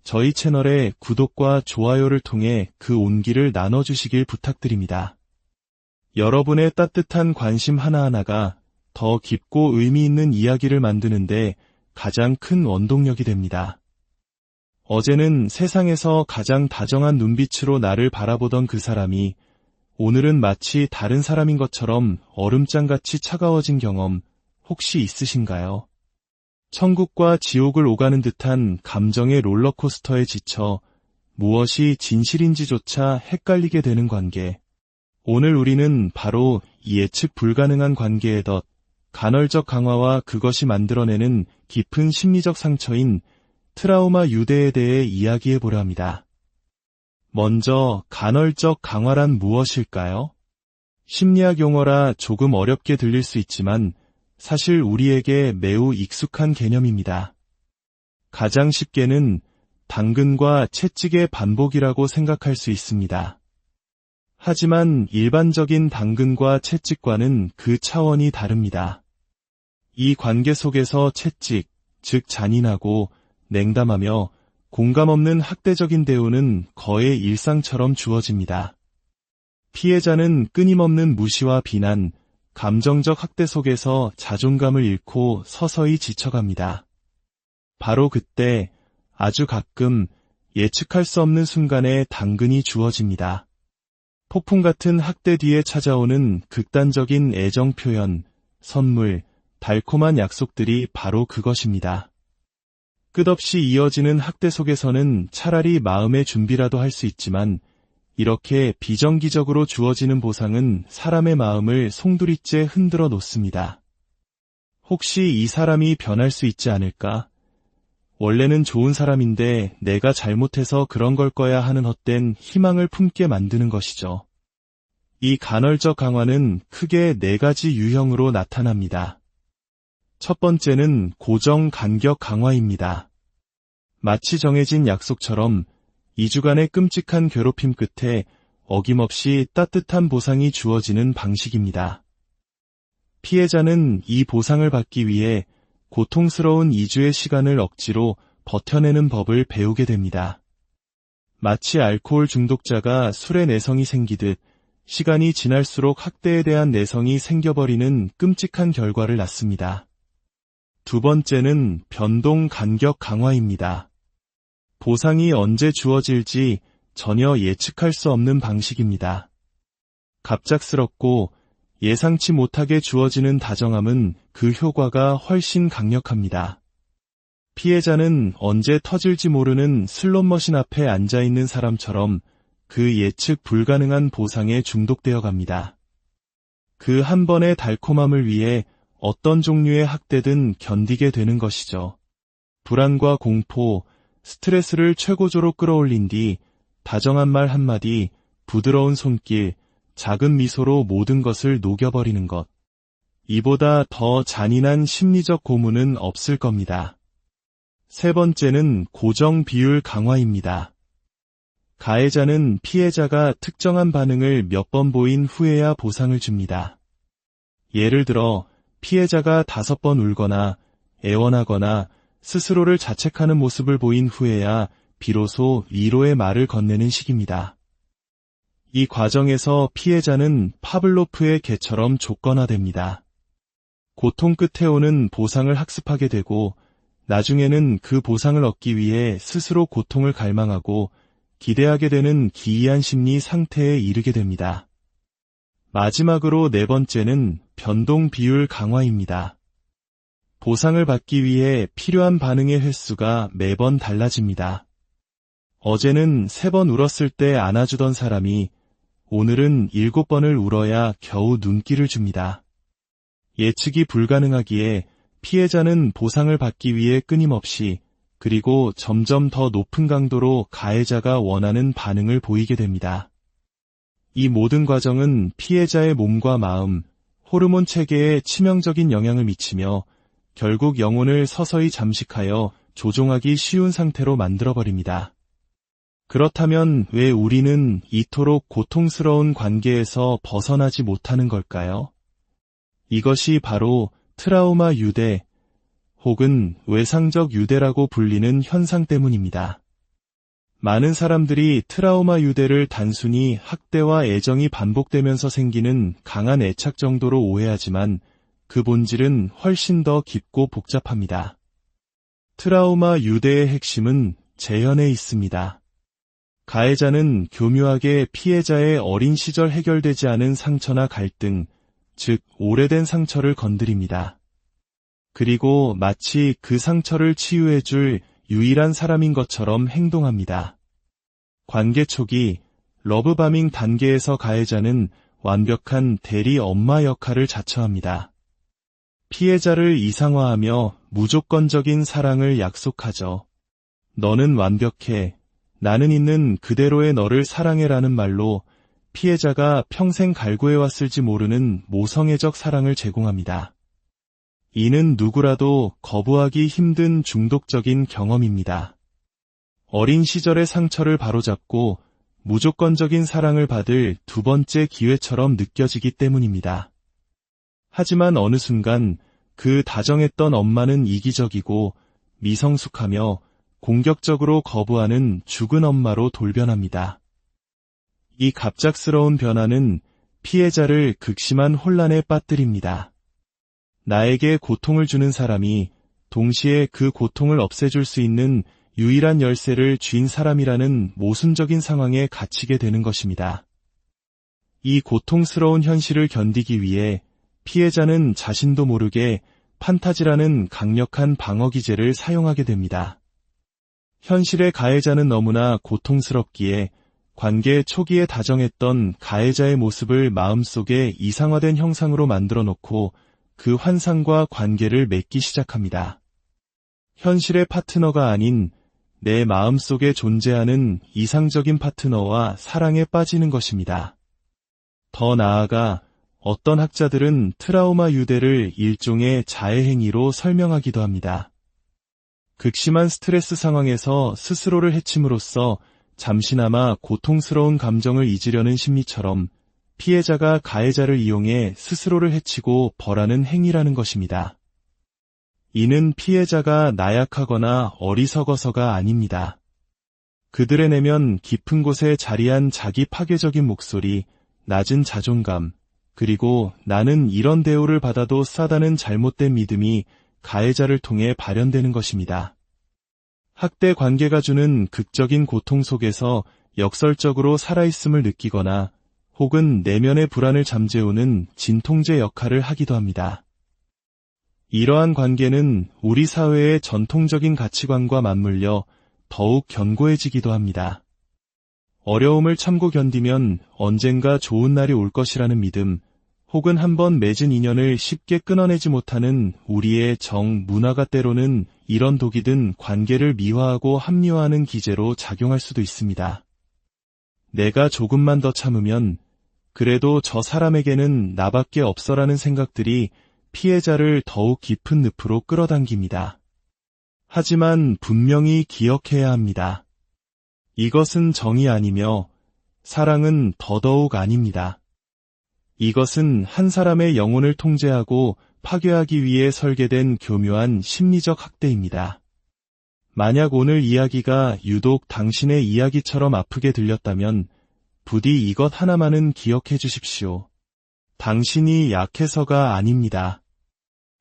저희 채널의 구독과 좋아요를 통해 그 온기를 나눠주시길 부탁드립니다. 여러분의 따뜻한 관심 하나하나가 더 깊고 의미 있는 이야기를 만드는데 가장 큰 원동력이 됩니다. 어제는 세상에서 가장 다정한 눈빛으로 나를 바라보던 그 사람이 오늘은 마치 다른 사람인 것처럼 얼음장같이 차가워진 경험 혹시 있으신가요? 천국과 지옥을 오가는 듯한 감정의 롤러코스터에 지쳐 무엇이 진실인지조차 헷갈리게 되는 관계. 오늘 우리는 바로 이 예측 불가능한 관계의 덫, 간헐적 강화와 그것이 만들어내는 깊은 심리적 상처인 트라우마 유대에 대해 이야기해 보려 합니다. 먼저 간헐적 강화란 무엇일까요? 심리학 용어라 조금 어렵게 들릴 수 있지만 사실 우리에게 매우 익숙한 개념입니다. 가장 쉽게는 당근과 채찍의 반복이라고 생각할 수 있습니다. 하지만 일반적인 당근과 채찍과는 그 차원이 다릅니다. 이 관계 속에서 채찍, 즉 잔인하고 냉담하며 공감 없는 학대적인 대우는 거의 일상처럼 주어집니다. 피해자는 끊임없는 무시와 비난, 감정적 학대 속에서 자존감을 잃고 서서히 지쳐갑니다. 바로 그때 아주 가끔 예측할 수 없는 순간에 당근이 주어집니다. 폭풍 같은 학대 뒤에 찾아오는 극단적인 애정 표현, 선물, 달콤한 약속들이 바로 그것입니다. 끝없이 이어지는 학대 속에서는 차라리 마음의 준비라도 할 수 있지만 이렇게 비정기적으로 주어지는 보상은 사람의 마음을 송두리째 흔들어 놓습니다. 혹시 이 사람이 변할 수 있지 않을까? 원래는 좋은 사람인데 내가 잘못해서 그런 걸 거야 하는 헛된 희망을 품게 만드는 것이죠. 이 간헐적 강화는 크게 4가지 유형으로 나타납니다. 첫 번째는 고정 간격 강화입니다. 마치 정해진 약속처럼 2주간의 끔찍한 괴롭힘 끝에 어김없이 따뜻한 보상이 주어지는 방식입니다. 피해자는 이 보상을 받기 위해 고통스러운 2주의 시간을 억지로 버텨내는 법을 배우게 됩니다. 마치 알코올 중독자가 술에 내성이 생기듯 시간이 지날수록 학대에 대한 내성이 생겨버리는 끔찍한 결과를 낳습니다. 두 번째는 변동 간격 강화입니다. 보상이 언제 주어질지 전혀 예측할 수 없는 방식입니다. 갑작스럽고 예상치 못하게 주어지는 다정함은 그 효과가 훨씬 강력합니다. 피해자는 언제 터질지 모르는 슬롯머신 앞에 앉아있는 사람처럼 그 예측 불가능한 보상에 중독되어 갑니다. 그 한 번의 달콤함을 위해 어떤 종류의 학대든 견디게 되는 것이죠. 불안과 공포, 스트레스를 최고조로 끌어올린 뒤 다정한 말 한마디, 부드러운 손길, 작은 미소로 모든 것을 녹여버리는 것. 이보다 더 잔인한 심리적 고문은 없을 겁니다. 세 번째는 고정 비율 강화입니다. 가해자는 피해자가 특정한 반응을 몇 번 보인 후에야 보상을 줍니다. 예를 들어 피해자가 5번 울거나 애원하거나 스스로를 자책하는 모습을 보인 후에야 비로소 위로의 말을 건네는 식입니다. 이 과정에서 피해자는 파블로프의 개처럼 조건화됩니다. 고통 끝에 오는 보상을 학습하게 되고 나중에는 그 보상을 얻기 위해 스스로 고통을 갈망하고 기대하게 되는 기이한 심리 상태에 이르게 됩니다. 마지막으로 네 번째는 변동 비율 강화입니다. 보상을 받기 위해 필요한 반응의 횟수가 매번 달라집니다. 어제는 3번 울었을 때 안아주던 사람이 오늘은 7번을 울어야 겨우 눈길을 줍니다. 예측이 불가능하기에 피해자는 보상을 받기 위해 끊임없이 그리고 점점 더 높은 강도로 가해자가 원하는 반응을 보이게 됩니다. 이 모든 과정은 피해자의 몸과 마음, 호르몬 체계에 치명적인 영향을 미치며 결국 영혼을 서서히 잠식하여 조종하기 쉬운 상태로 만들어버립니다. 그렇다면 왜 우리는 이토록 고통스러운 관계에서 벗어나지 못하는 걸까요? 이것이 바로 트라우마 유대 혹은 외상적 유대라고 불리는 현상 때문입니다. 많은 사람들이 트라우마 유대를 단순히 학대와 애정이 반복되면서 생기는 강한 애착 정도로 오해하지만 그 본질은 훨씬 더 깊고 복잡합니다. 트라우마 유대의 핵심은 재현에 있습니다. 가해자는 교묘하게 피해자의 어린 시절 해결되지 않은 상처나 갈등, 즉 오래된 상처를 건드립니다. 그리고 마치 그 상처를 치유해줄 유일한 사람인 것처럼 행동합니다. 관계 초기 러브바밍 단계에서 가해자는 완벽한 대리 엄마 역할을 자처합니다. 피해자를 이상화하며 무조건적인 사랑을 약속하죠. 너는 완벽해. 나는 있는 그대로의 너를 사랑해라는 말로 피해자가 평생 갈구해왔을지 모르는 모성애적 사랑을 제공합니다. 이는 누구라도 거부하기 힘든 중독적인 경험입니다. 어린 시절의 상처를 바로잡고 무조건적인 사랑을 받을 두 번째 기회처럼 느껴지기 때문입니다. 하지만 어느 순간 그 다정했던 엄마는 이기적이고 미성숙하며 공격적으로 거부하는 죽은 엄마로 돌변합니다. 이 갑작스러운 변화는 피해자를 극심한 혼란에 빠뜨립니다. 나에게 고통을 주는 사람이 동시에 그 고통을 없애줄 수 있는 유일한 열쇠를 쥔 사람이라는 모순적인 상황에 갇히게 되는 것입니다. 이 고통스러운 현실을 견디기 위해 피해자는 자신도 모르게 판타지라는 강력한 방어 기제를 사용하게 됩니다. 현실의 가해자는 너무나 고통스럽기에 관계 초기에 다정했던 가해자의 모습을 마음속에 이상화된 형상으로 만들어 놓고 그 환상과 관계를 맺기 시작합니다. 현실의 파트너가 아닌 내 마음속에 존재하는 이상적인 파트너와 사랑에 빠지는 것입니다. 더 나아가 어떤 학자들은 트라우마 유대를 일종의 자해행위로 설명하기도 합니다. 극심한 스트레스 상황에서 스스로를 해침으로써 잠시나마 고통스러운 감정을 잊으려는 심리처럼 피해자가 가해자를 이용해 스스로를 해치고 벌하는 행위라는 것입니다. 이는 피해자가 나약하거나 어리석어서가 아닙니다. 그들의 내면 깊은 곳에 자리한 자기 파괴적인 목소리, 낮은 자존감, 그리고 나는 이런 대우를 받아도 싸다는 잘못된 믿음이 가해자를 통해 발현되는 것입니다. 학대 관계가 주는 극적인 고통 속에서 역설적으로 살아있음을 느끼거나 혹은 내면의 불안을 잠재우는 진통제 역할을 하기도 합니다. 이러한 관계는 우리 사회의 전통적인 가치관과 맞물려 더욱 견고해지기도 합니다. 어려움을 참고 견디면 언젠가 좋은 날이 올 것이라는 믿음, 혹은 한번 맺은 인연을 쉽게 끊어내지 못하는 우리의 문화가 때로는 이런 독이 든 관계를 미화하고 합리화하는 기제로 작용할 수도 있습니다. 내가 조금만 더 참으면 그래도 저 사람에게는 나밖에 없어라는 생각들이 피해자를 더욱 깊은 늪으로 끌어당깁니다. 하지만 분명히 기억해야 합니다. 이것은 정이 아니며 사랑은 더더욱 아닙니다. 이것은 한 사람의 영혼을 통제하고 파괴하기 위해 설계된 교묘한 심리적 학대입니다. 만약 오늘 이야기가 유독 당신의 이야기처럼 아프게 들렸다면 부디 이것 하나만은 기억해 주십시오. 당신이 약해서가 아닙니다.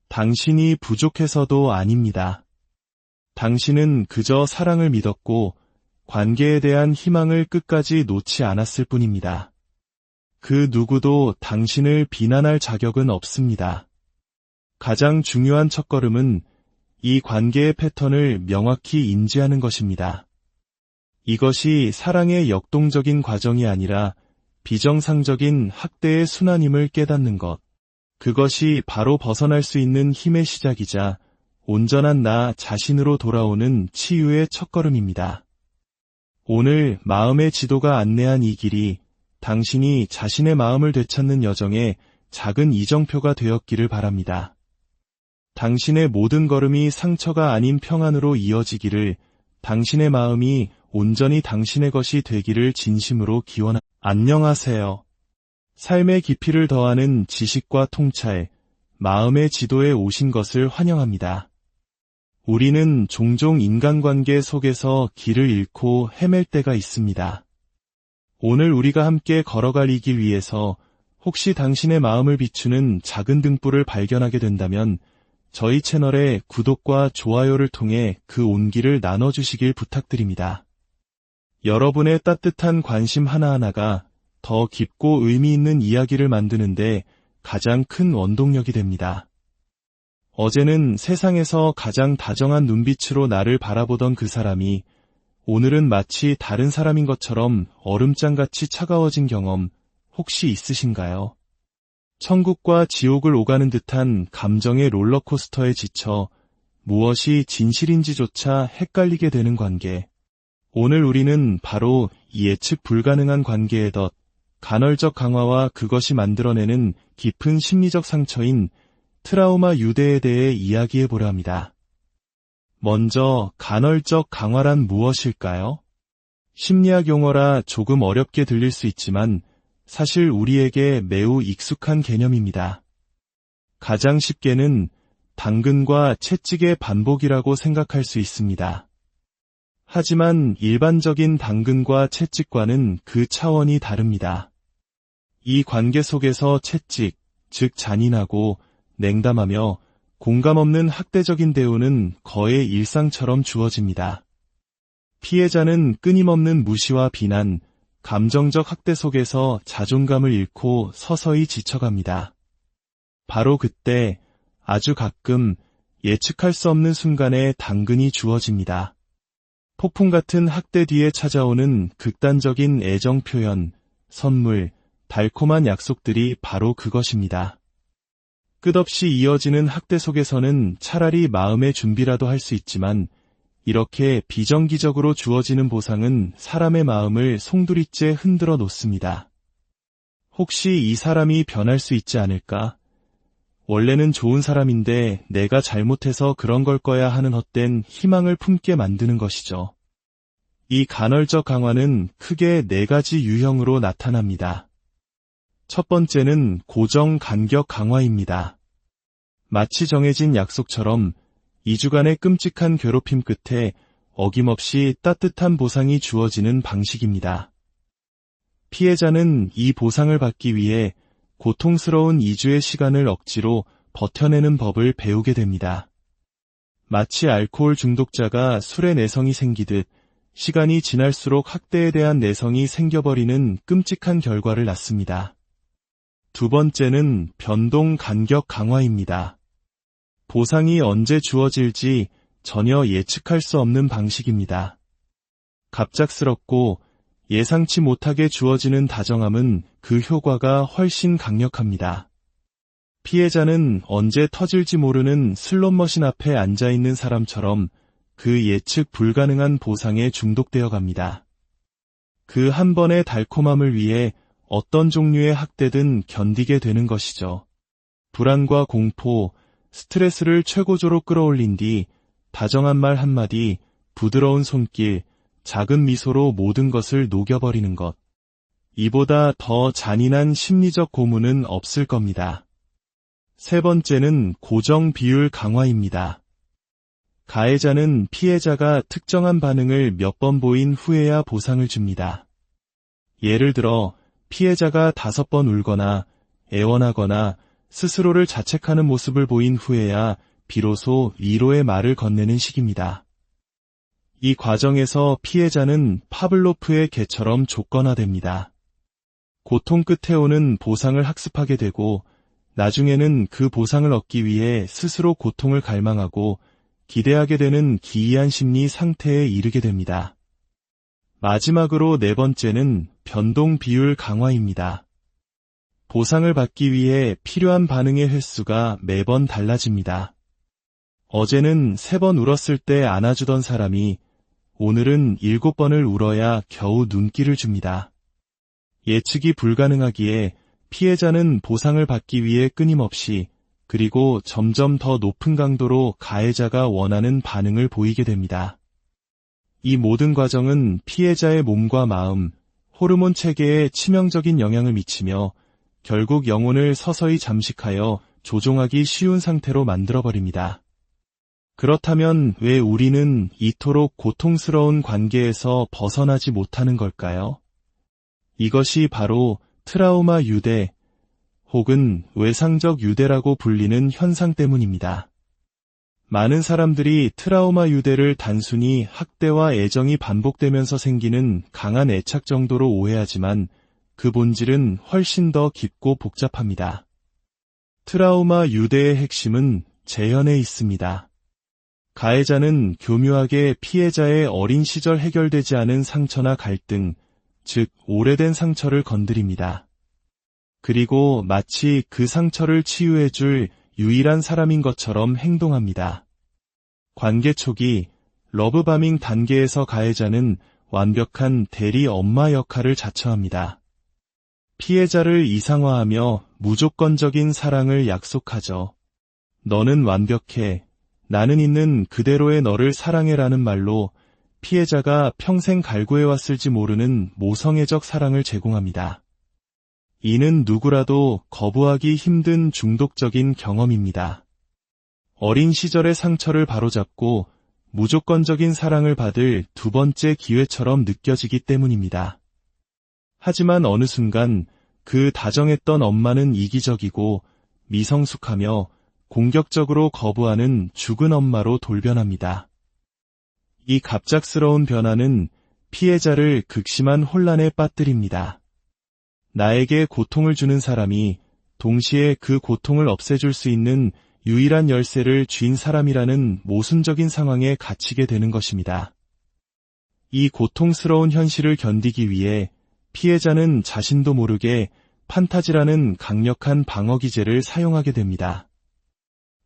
당신이 부족해서도 아닙니다. 당신은 그저 사랑을 믿었고 관계에 대한 희망을 끝까지 놓지 않았을 뿐입니다. 그 누구도 당신을 비난할 자격은 없습니다. 가장 중요한 첫걸음은 이 관계의 패턴을 명확히 인지하는 것입니다. 이것이 사랑의 역동적인 과정이 아니라 비정상적인 학대의 순환임을 깨닫는 것. 그것이 바로 벗어날 수 있는 힘의 시작이자 온전한 나 자신으로 돌아오는 치유의 첫걸음입니다. 오늘 마음의 지도가 안내한 이 길이 당신이 자신의 마음을 되찾는 여정에 작은 이정표가 되었기를 바랍니다. 당신의 모든 걸음이 상처가 아닌 평안으로 이어지기를, 당신의 마음이 온전히 당신의 것이 되기를 진심으로 기원합니다. 안녕하세요. 삶의 깊이를 더하는 지식과 통찰, 마음의 지도에 오신 것을 환영합니다. 우리는 종종 인간관계 속에서 길을 잃고 헤맬 때가 있습니다. 오늘 우리가 함께 걸어갈 이 길 위에서 혹시 당신의 마음을 비추는 작은 등불을 발견하게 된다면 저희 채널의 구독과 좋아요를 통해 그 온기를 나눠주시길 부탁드립니다. 여러분의 따뜻한 관심 하나하나가 더 깊고 의미 있는 이야기를 만드는데 가장 큰 원동력이 됩니다. 어제는 세상에서 가장 다정한 눈빛으로 나를 바라보던 그 사람이 오늘은 마치 다른 사람인 것처럼 얼음장같이 차가워진 경험 혹시 있으신가요? 천국과 지옥을 오가는 듯한 감정의 롤러코스터에 지쳐 무엇이 진실인지조차 헷갈리게 되는 관계. 오늘 우리는 바로 이 예측 불가능한 관계의 덫, 간헐적 강화와 그것이 만들어내는 깊은 심리적 상처인 트라우마 유대에 대해 이야기해 보려 합니다. 먼저 간헐적 강화란 무엇일까요? 심리학 용어라 조금 어렵게 들릴 수 있지만 사실 우리에게 매우 익숙한 개념입니다. 가장 쉽게는 당근과 채찍의 반복이라고 생각할 수 있습니다. 하지만 일반적인 당근과 채찍과는 그 차원이 다릅니다. 이 관계 속에서 채찍, 즉 잔인하고 냉담하며 공감 없는 학대적인 대우는 거의 일상처럼 주어집니다. 피해자는 끊임없는 무시와 비난, 감정적 학대 속에서 자존감을 잃고 서서히 지쳐갑니다. 바로 그때 아주 가끔 예측할 수 없는 순간에 당근이 주어집니다. 폭풍 같은 학대 뒤에 찾아오는 극단적인 애정 표현, 선물, 달콤한 약속들이 바로 그것입니다. 끝없이 이어지는 학대 속에서는 차라리 마음의 준비라도 할 수 있지만 이렇게 비정기적으로 주어지는 보상은 사람의 마음을 송두리째 흔들어 놓습니다. 혹시 이 사람이 변할 수 있지 않을까? 원래는 좋은 사람인데 내가 잘못해서 그런 걸 거야 하는 헛된 희망을 품게 만드는 것이죠. 이 간헐적 강화는 크게 4가지 유형으로 나타납니다. 첫 번째는 고정 간격 강화입니다. 마치 정해진 약속처럼 2주간의 끔찍한 괴롭힘 끝에 어김없이 따뜻한 보상이 주어지는 방식입니다. 피해자는 이 보상을 받기 위해 고통스러운 2주의 시간을 억지로 버텨내는 법을 배우게 됩니다. 마치 알코올 중독자가 술에 내성이 생기듯 시간이 지날수록 학대에 대한 내성이 생겨버리는 끔찍한 결과를 낳습니다. 두 번째는 변동 간격 강화입니다. 보상이 언제 주어질지 전혀 예측할 수 없는 방식입니다. 갑작스럽고 예상치 못하게 주어지는 다정함은 그 효과가 훨씬 강력합니다. 피해자는 언제 터질지 모르는 슬롯머신 앞에 앉아있는 사람처럼 그 예측 불가능한 보상에 중독되어 갑니다. 그 한 번의 달콤함을 위해 어떤 종류의 학대든 견디게 되는 것이죠. 불안과 공포, 스트레스를 최고조로 끌어올린 뒤 다정한 말 한마디, 부드러운 손길, 작은 미소로 모든 것을 녹여버리는 것. 이보다 더 잔인한 심리적 고문은 없을 겁니다. 세 번째는 고정 비율 강화입니다. 가해자는 피해자가 특정한 반응을 몇 번 보인 후에야 보상을 줍니다. 예를 들어 피해자가 5번 울거나 애원하거나 스스로를 자책하는 모습을 보인 후에야 비로소 위로의 말을 건네는 식입니다. 이 과정에서 피해자는 파블로프의 개처럼 조건화됩니다. 고통 끝에 오는 보상을 학습하게 되고 나중에는 그 보상을 얻기 위해 스스로 고통을 갈망하고 기대하게 되는 기이한 심리 상태에 이르게 됩니다. 마지막으로 네 번째는 변동 비율 강화입니다. 보상을 받기 위해 필요한 반응의 횟수가 매번 달라집니다. 어제는 3번 울었을 때 안아주던 사람이 오늘은 7번을 울어야 겨우 눈길을 줍니다. 예측이 불가능하기에 피해자는 보상을 받기 위해 끊임없이 그리고 점점 더 높은 강도로 가해자가 원하는 반응을 보이게 됩니다. 이 모든 과정은 피해자의 몸과 마음, 호르몬 체계에 치명적인 영향을 미치며 결국 영혼을 서서히 잠식하여 조종하기 쉬운 상태로 만들어버립니다. 그렇다면 왜 우리는 이토록 고통스러운 관계에서 벗어나지 못하는 걸까요? 이것이 바로 트라우마 유대 혹은 외상적 유대라고 불리는 현상 때문입니다. 많은 사람들이 트라우마 유대를 단순히 학대와 애정이 반복되면서 생기는 강한 애착 정도로 오해하지만 그 본질은 훨씬 더 깊고 복잡합니다. 트라우마 유대의 핵심은 재현에 있습니다. 가해자는 교묘하게 피해자의 어린 시절 해결되지 않은 상처나 갈등, 즉 오래된 상처를 건드립니다. 그리고 마치 그 상처를 치유해줄 유일한 사람인 것처럼 행동합니다. 관계 초기 러브바밍 단계에서 가해자는 완벽한 대리 엄마 역할을 자처합니다. 피해자를 이상화하며 무조건적인 사랑을 약속하죠. 너는 완벽해. 나는 있는 그대로의 너를 사랑해라는 말로 피해자가 평생 갈구해왔을지 모르는 모성애적 사랑을 제공합니다. 이는 누구라도 거부하기 힘든 중독적인 경험입니다. 어린 시절의 상처를 바로잡고 무조건적인 사랑을 받을 두 번째 기회처럼 느껴지기 때문입니다. 하지만 어느 순간 그 다정했던 엄마는 이기적이고 미성숙하며 공격적으로 거부하는 죽은 엄마로 돌변합니다. 이 갑작스러운 변화는 피해자를 극심한 혼란에 빠뜨립니다. 나에게 고통을 주는 사람이 동시에 그 고통을 없애줄 수 있는 유일한 열쇠를 쥔 사람이라는 모순적인 상황에 갇히게 되는 것입니다. 이 고통스러운 현실을 견디기 위해 피해자는 자신도 모르게 판타지라는 강력한 방어 기제를 사용하게 됩니다.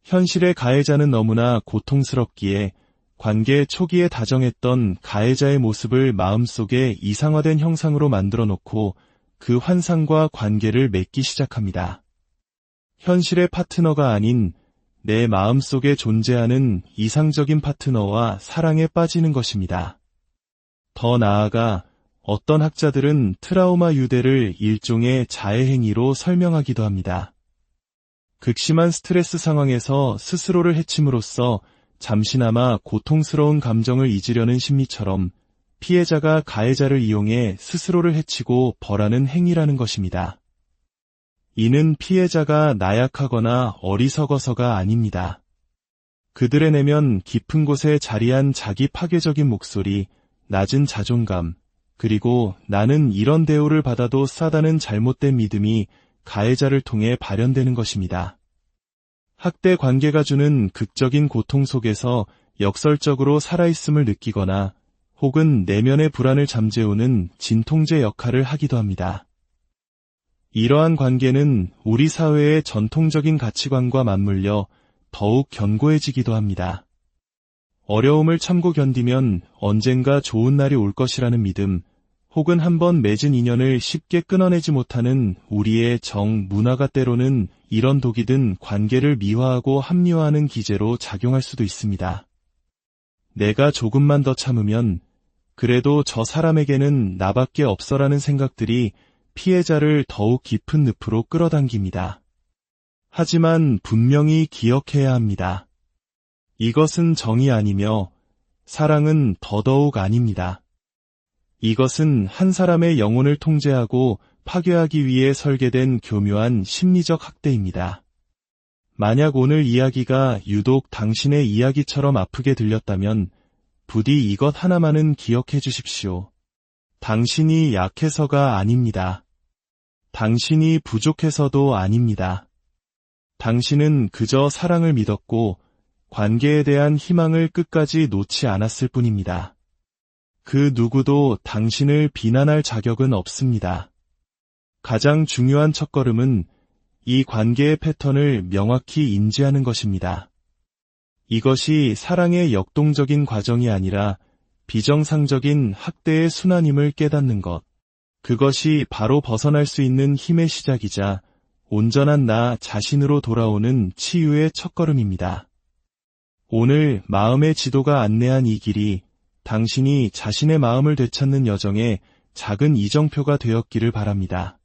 현실의 가해자는 너무나 고통스럽기에 관계 초기에 다정했던 가해자의 모습을 마음속에 이상화된 형상으로 만들어 놓고 그 환상과 관계를 맺기 시작합니다. 현실의 파트너가 아닌 내 마음속에 존재하는 이상적인 파트너와 사랑에 빠지는 것입니다. 더 나아가 어떤 학자들은 트라우마 유대를 일종의 자해행위로 설명하기도 합니다. 극심한 스트레스 상황에서 스스로를 해침으로써 잠시나마 고통스러운 감정을 잊으려는 심리처럼 피해자가 가해자를 이용해 스스로를 해치고 벌하는 행위라는 것입니다. 이는 피해자가 나약하거나 어리석어서가 아닙니다. 그들의 내면 깊은 곳에 자리한 자기 파괴적인 목소리, 낮은 자존감, 그리고 나는 이런 대우를 받아도 싸다는 잘못된 믿음이 가해자를 통해 발현되는 것입니다. 학대 관계가 주는 극적인 고통 속에서 역설적으로 살아있음을 느끼거나 혹은 내면의 불안을 잠재우는 진통제 역할을 하기도 합니다. 이러한 관계는 우리 사회의 전통적인 가치관과 맞물려 더욱 견고해지기도 합니다. 어려움을 참고 견디면 언젠가 좋은 날이 올 것이라는 믿음, 혹은 한번 맺은 인연을 쉽게 끊어내지 못하는 우리의 문화가 때로는 이런 독이 든 관계를 미화하고 합리화하는 기제로 작용할 수도 있습니다. 내가 조금만 더 참으면 그래도 저 사람에게는 나밖에 없어라는 생각들이 피해자를 더욱 깊은 늪으로 끌어당깁니다. 하지만 분명히 기억해야 합니다. 이것은 정이 아니며 사랑은 더더욱 아닙니다. 이것은 한 사람의 영혼을 통제하고 파괴하기 위해 설계된 교묘한 심리적 학대입니다. 만약 오늘 이야기가 유독 당신의 이야기처럼 아프게 들렸다면 부디 이것 하나만은 기억해 주십시오. 당신이 약해서가 아닙니다. 당신이 부족해서도 아닙니다. 당신은 그저 사랑을 믿었고 관계에 대한 희망을 끝까지 놓지 않았을 뿐입니다. 그 누구도 당신을 비난할 자격은 없습니다. 가장 중요한 첫걸음은 이 관계의 패턴을 명확히 인지하는 것입니다. 이것이 사랑의 역동적인 과정이 아니라 비정상적인 학대의 순환임을 깨닫는 것. 그것이 바로 벗어날 수 있는 힘의 시작이자 온전한 나 자신으로 돌아오는 치유의 첫걸음입니다. 오늘 마음의 지도가 안내한 이 길이 당신이 자신의 마음을 되찾는 여정에 작은 이정표가 되었기를 바랍니다.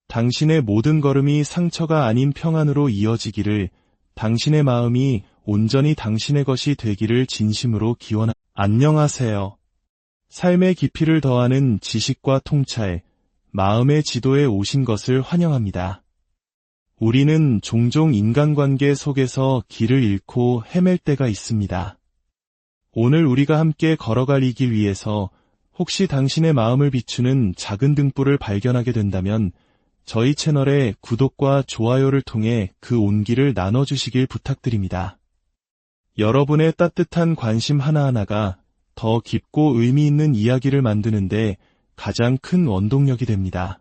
당신의 모든 걸음이 상처가 아닌 평안으로 이어지기를, 당신의 마음이 온전히 당신의 것이 되기를 진심으로 기원합니다. 안녕하세요. 삶의 깊이를 더하는 지식과 통찰, 마음의 지도에 오신 것을 환영합니다. 우리는 종종 인간관계 속에서 길을 잃고 헤맬 때가 있습니다. 오늘 우리가 함께 걸어갈 이 길 위에서 혹시 당신의 마음을 비추는 작은 등불을 발견하게 된다면 저희 채널의 구독과 좋아요를 통해 그 온기를 나눠주시길 부탁드립니다. 여러분의 따뜻한 관심 하나하나가 더 깊고 의미 있는 이야기를 만드는데 가장 큰 원동력이 됩니다.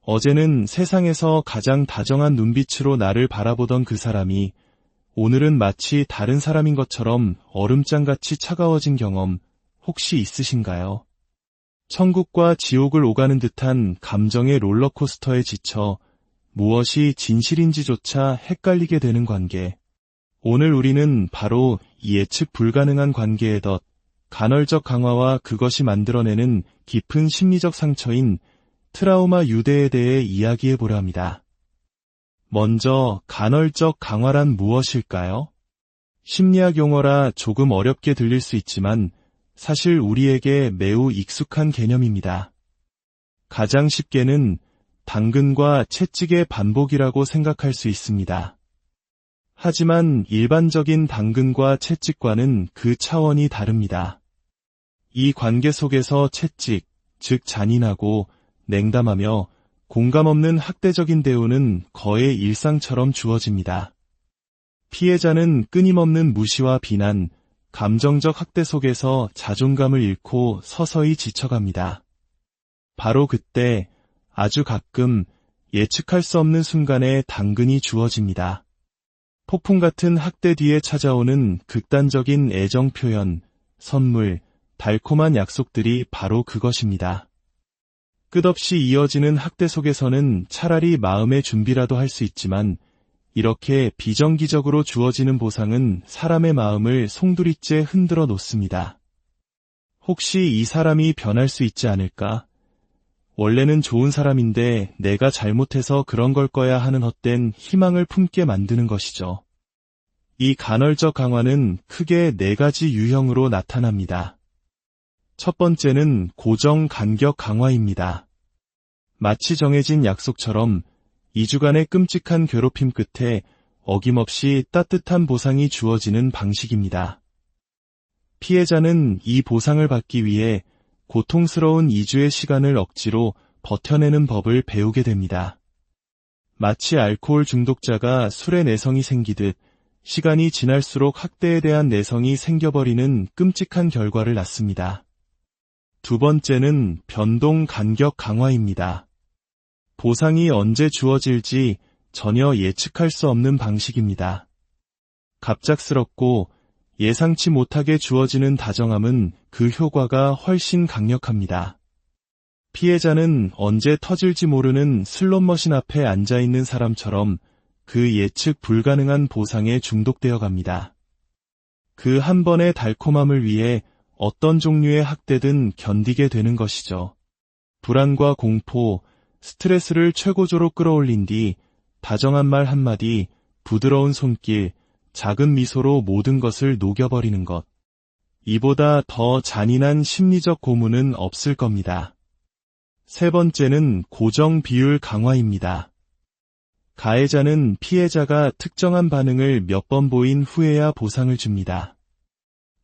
어제는 세상에서 가장 다정한 눈빛으로 나를 바라보던 그 사람이 오늘은 마치 다른 사람인 것처럼 얼음장같이 차가워진 경험 혹시 있으신가요? 천국과 지옥을 오가는 듯한 감정의 롤러코스터에 지쳐 무엇이 진실인지조차 헷갈리게 되는 관계. 오늘 우리는 바로 이 예측 불가능한 관계의 덫, 간헐적 강화와 그것이 만들어내는 깊은 심리적 상처인 트라우마 유대에 대해 이야기해보려 합니다. 먼저 간헐적 강화란 무엇일까요? 심리학 용어라 조금 어렵게 들릴 수 있지만 사실 우리에게 매우 익숙한 개념입니다. 가장 쉽게는 당근과 채찍의 반복이라고 생각할 수 있습니다. 하지만 일반적인 당근과 채찍과는 그 차원이 다릅니다. 이 관계 속에서 채찍, 즉 잔인하고 냉담하며 공감 없는 학대적인 대우는 거의 일상처럼 주어집니다. 피해자는 끊임없는 무시와 비난, 감정적 학대 속에서 자존감을 잃고 서서히 지쳐갑니다. 바로 그때 아주 가끔 예측할 수 없는 순간에 당근이 주어집니다. 폭풍 같은 학대 뒤에 찾아오는 극단적인 애정 표현, 선물, 달콤한 약속들이 바로 그것입니다. 끝없이 이어지는 학대 속에서는 차라리 마음의 준비라도 할 수 있지만 이렇게 비정기적으로 주어지는 보상은 사람의 마음을 송두리째 흔들어 놓습니다. 혹시 이 사람이 변할 수 있지 않을까? 원래는 좋은 사람인데 내가 잘못해서 그런 걸 거야 하는 헛된 희망을 품게 만드는 것이죠. 이 간헐적 강화는 크게 4가지 유형으로 나타납니다. 첫 번째는 고정 간격 강화입니다. 마치 정해진 약속처럼 2주간의 끔찍한 괴롭힘 끝에 어김없이 따뜻한 보상이 주어지는 방식입니다. 피해자는 이 보상을 받기 위해 고통스러운 2주의 시간을 억지로 버텨내는 법을 배우게 됩니다. 마치 알코올 중독자가 술에 내성이 생기듯 시간이 지날수록 학대에 대한 내성이 생겨버리는 끔찍한 결과를 낳습니다. 두 번째는 변동 간격 강화입니다. 보상이 언제 주어질지 전혀 예측할 수 없는 방식입니다. 갑작스럽고 예상치 못하게 주어지는 다정함은 그 효과가 훨씬 강력합니다. 피해자는 언제 터질지 모르는 슬롯머신 앞에 앉아있는 사람처럼 그 예측 불가능한 보상에 중독되어 갑니다. 그 한 번의 달콤함을 위해 어떤 종류의 학대든 견디게 되는 것이죠. 불안과 공포, 스트레스를 최고조로 끌어올린 뒤 다정한 말 한마디, 부드러운 손길, 작은 미소로 모든 것을 녹여버리는 것. 이보다 더 잔인한 심리적 고문은 없을 겁니다. 세 번째는 고정 비율 강화입니다. 가해자는 피해자가 특정한 반응을 몇 번 보인 후에야 보상을 줍니다.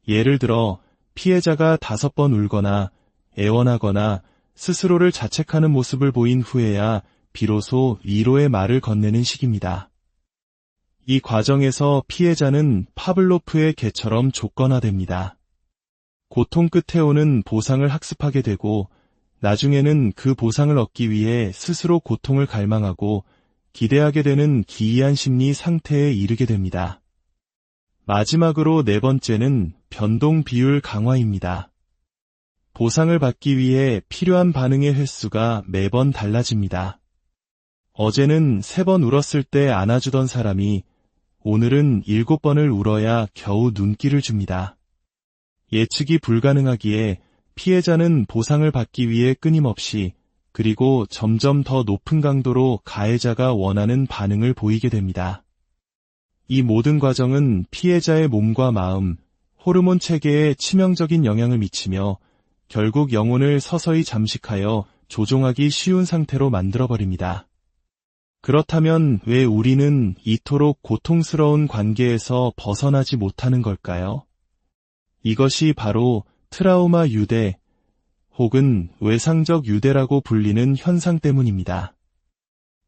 예를 들어 피해자가 5번 울거나 애원하거나 스스로를 자책하는 모습을 보인 후에야 비로소 위로의 말을 건네는 식입니다. 이 과정에서 피해자는 파블로프의 개처럼 조건화됩니다. 고통 끝에 오는 보상을 학습하게 되고 나중에는 그 보상을 얻기 위해 스스로 고통을 갈망하고 기대하게 되는 기이한 심리 상태에 이르게 됩니다. 마지막으로 4번째는 변동 비율 강화입니다. 보상을 받기 위해 필요한 반응의 횟수가 매번 달라집니다. 어제는 3번 울었을 때 안아주던 사람이 오늘은 7번을 울어야 겨우 눈길을 줍니다. 예측이 불가능하기에 피해자는 보상을 받기 위해 끊임없이 그리고 점점 더 높은 강도로 가해자가 원하는 반응을 보이게 됩니다. 이 모든 과정은 피해자의 몸과 마음, 호르몬 체계에 치명적인 영향을 미치며 결국 영혼을 서서히 잠식하여 조종하기 쉬운 상태로 만들어버립니다. 그렇다면 왜 우리는 이토록 고통스러운 관계에서 벗어나지 못하는 걸까요? 이것이 바로 트라우마 유대 혹은 외상적 유대라고 불리는 현상 때문입니다.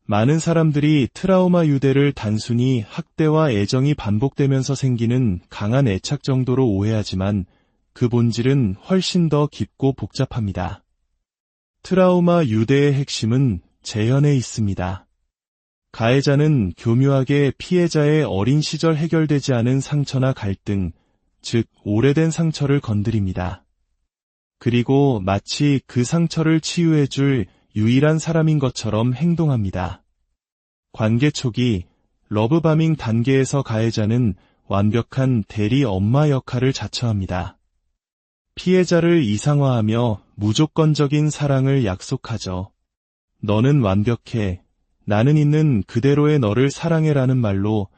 많은 사람들이 트라우마 유대를 단순히 학대와 애정이 반복되면서 생기는 강한 애착 정도로 오해하지만 그 본질은 훨씬 더 깊고 복잡합니다. 트라우마 유대의 핵심은 재현에 있습니다. 가해자는 교묘하게 피해자의 어린 시절 해결되지 않은 상처나 갈등, 즉 오래된 상처를 건드립니다. 그리고 마치 그 상처를 치유해줄 유일한 사람인 것처럼 행동합니다. 관계 초기 러브바밍 단계에서 가해자는 완벽한 대리 엄마 역할을 자처합니다. 피해자를 이상화하며 무조건적인 사랑을 약속하죠. 너는 완벽해. 나는 있는 그대로의 너를 사랑해라는 말로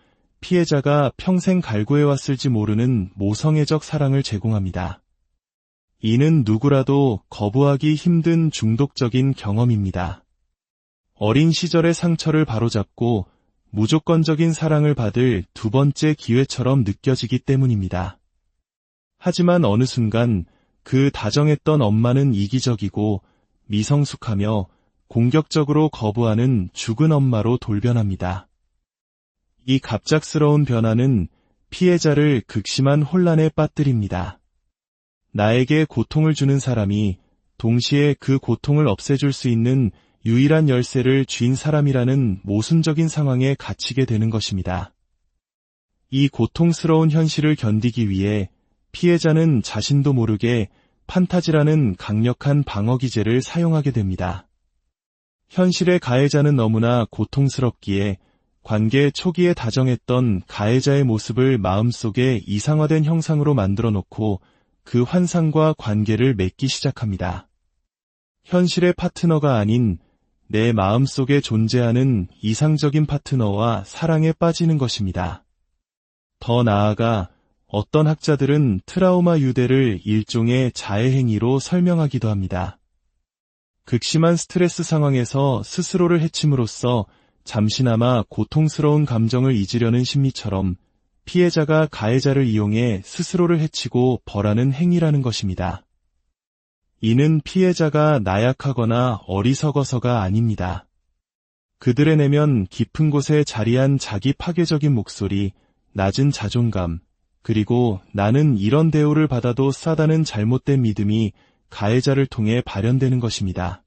피해자가 평생 갈구해왔을지 모르는 모성애적 사랑을 제공합니다. 이는 누구라도 거부하기 힘든 중독적인 경험입니다. 어린 시절의 상처를 바로잡고 무조건적인 사랑을 받을 2번째 기회처럼 느껴지기 때문입니다. 하지만 어느 순간 그 다정했던 엄마는 이기적이고 미성숙하며 공격적으로 거부하는 죽은 엄마로 돌변합니다. 이 갑작스러운 변화는 피해자를 극심한 혼란에 빠뜨립니다. 나에게 고통을 주는 사람이 동시에 그 고통을 없애줄 수 있는 유일한 열쇠를 쥔 사람이라는 모순적인 상황에 갇히게 되는 것입니다. 이 고통스러운 현실을 견디기 위해 피해자는 자신도 모르게 판타지라는 강력한 방어 기제를 사용하게 됩니다. 현실의 가해자는 너무나 고통스럽기에 관계 초기에 다정했던 가해자의 모습을 마음속에 이상화된 형상으로 만들어 놓고 그 환상과 관계를 맺기 시작합니다. 현실의 파트너가 아닌 내 마음속에 존재하는 이상적인 파트너와 사랑에 빠지는 것입니다. 더 나아가 어떤 학자들은 트라우마 유대를 일종의 자해행위로 설명하기도 합니다. 극심한 스트레스 상황에서 스스로를 해침으로써 잠시나마 고통스러운 감정을 잊으려는 심리처럼 피해자가 가해자를 이용해 스스로를 해치고 벌하는 행위라는 것입니다. 이는 피해자가 나약하거나 어리석어서가 아닙니다. 그들의 내면 깊은 곳에 자리한 자기 파괴적인 목소리, 낮은 자존감, 그리고 나는 이런 대우를 받아도 싸다는 잘못된 믿음이 가해자를 통해 발현되는 것입니다.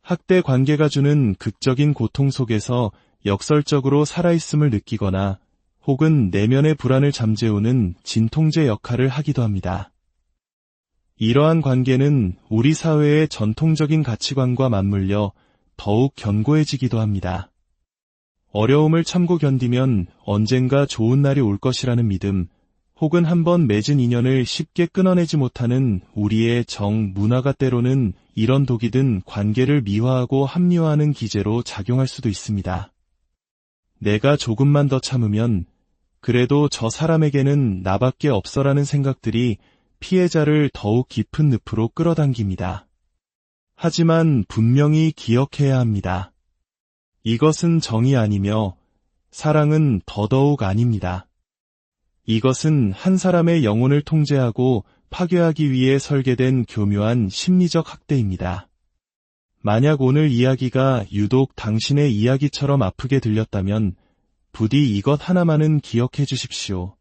학대 관계가 주는 극적인 고통 속에서 역설적으로 살아있음을 느끼거나 혹은 내면의 불안을 잠재우는 진통제 역할을 하기도 합니다. 이러한 관계는 우리 사회의 전통적인 가치관과 맞물려 더욱 견고해지기도 합니다. 어려움을 참고 견디면 언젠가 좋은 날이 올 것이라는 믿음, 혹은 한번 맺은 인연을 쉽게 끊어내지 못하는 우리의 문화가 때로는 이런 독이 든 관계를 미화하고 합리화하는 기제로 작용할 수도 있습니다. 내가 조금만 더 참으면 그래도 저 사람에게는 나밖에 없어라는 생각들이 피해자를 더욱 깊은 늪으로 끌어당깁니다. 하지만 분명히 기억해야 합니다. 이것은 정이 아니며 사랑은 더더욱 아닙니다. 이것은 한 사람의 영혼을 통제하고 파괴하기 위해 설계된 교묘한 심리적 학대입니다. 만약 오늘 이야기가 유독 당신의 이야기처럼 아프게 들렸다면 부디 이것 하나만은 기억해 주십시오.